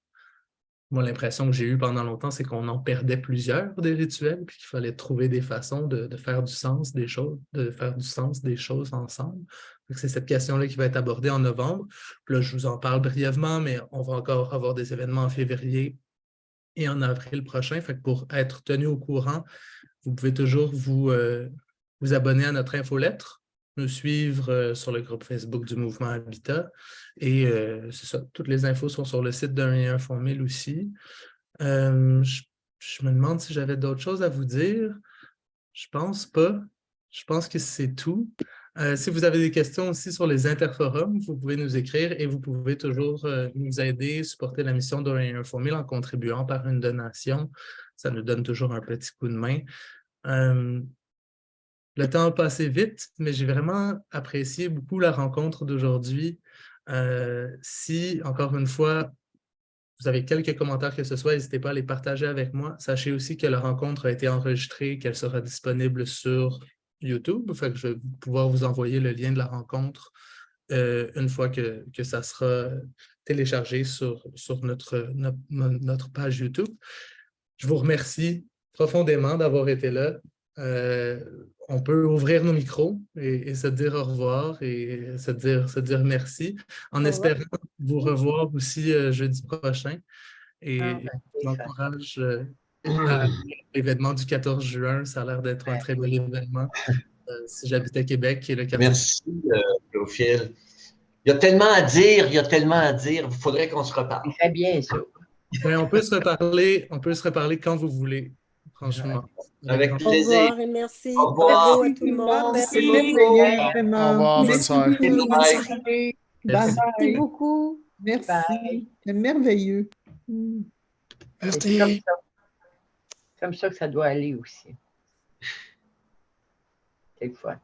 A: moi, l'impression que j'ai eue pendant longtemps, c'est qu'on en perdait plusieurs des rituels, puis qu'il fallait trouver des façons de faire du sens des choses, de faire du sens des choses ensemble. C'est cette question-là qui va être abordée en novembre. Puis là, je vous en parle brièvement, mais on va encore avoir des événements en février et en avril prochain. Fait que pour être tenu au courant, vous pouvez toujours vous abonner à notre infolettre, nous suivre sur le groupe Facebook du Mouvement Habitat. Et c'est ça, toutes les infos sont sur le site d'un et un Formule aussi. Je me demande si j'avais d'autres choses à vous dire. Je pense pas. Je pense que c'est tout. Si vous avez des questions aussi sur les interforums, vous pouvez nous écrire et vous pouvez toujours nous aider, supporter la mission d'un et un Formule en contribuant par une donation. Ça nous donne toujours un petit coup de main. Le temps a passé vite, mais j'ai vraiment apprécié beaucoup la rencontre d'aujourd'hui. Si, encore une fois, vous avez quelques commentaires que ce soit, n'hésitez pas à les partager avec moi. Sachez aussi que la rencontre a été enregistrée, qu'elle sera disponible sur YouTube. Fait que je vais pouvoir vous envoyer le lien de la rencontre une fois que ça sera téléchargé sur notre page YouTube. Je vous remercie profondément d'avoir été là. On peut ouvrir nos micros et se dire au revoir et se dire merci en espérant vous revoir aussi jeudi prochain. Et je vous encourage à l'événement du 14 juin. Ça a l'air d'être un très bel événement. Si j'habite à Québec, qui est le 14
E: Merci, Théophile. Il y a tellement à dire, Il faudrait qu'on se reparle.
F: C'est bien ça.
A: Mais on peut se reparler quand vous voulez, franchement.
E: Avec
H: Au
E: plaisir.
H: revoir et merci.
E: Au revoir.
H: Bravo à tout le monde.
G: Merci
H: beaucoup.
C: Au revoir, bonne soirée.
E: Bye.
H: Merci beaucoup.
I: Merci.
F: Bye.
I: C'est merveilleux.
F: C'est comme ça. Comme ça que ça doit aller aussi. C'est le fun.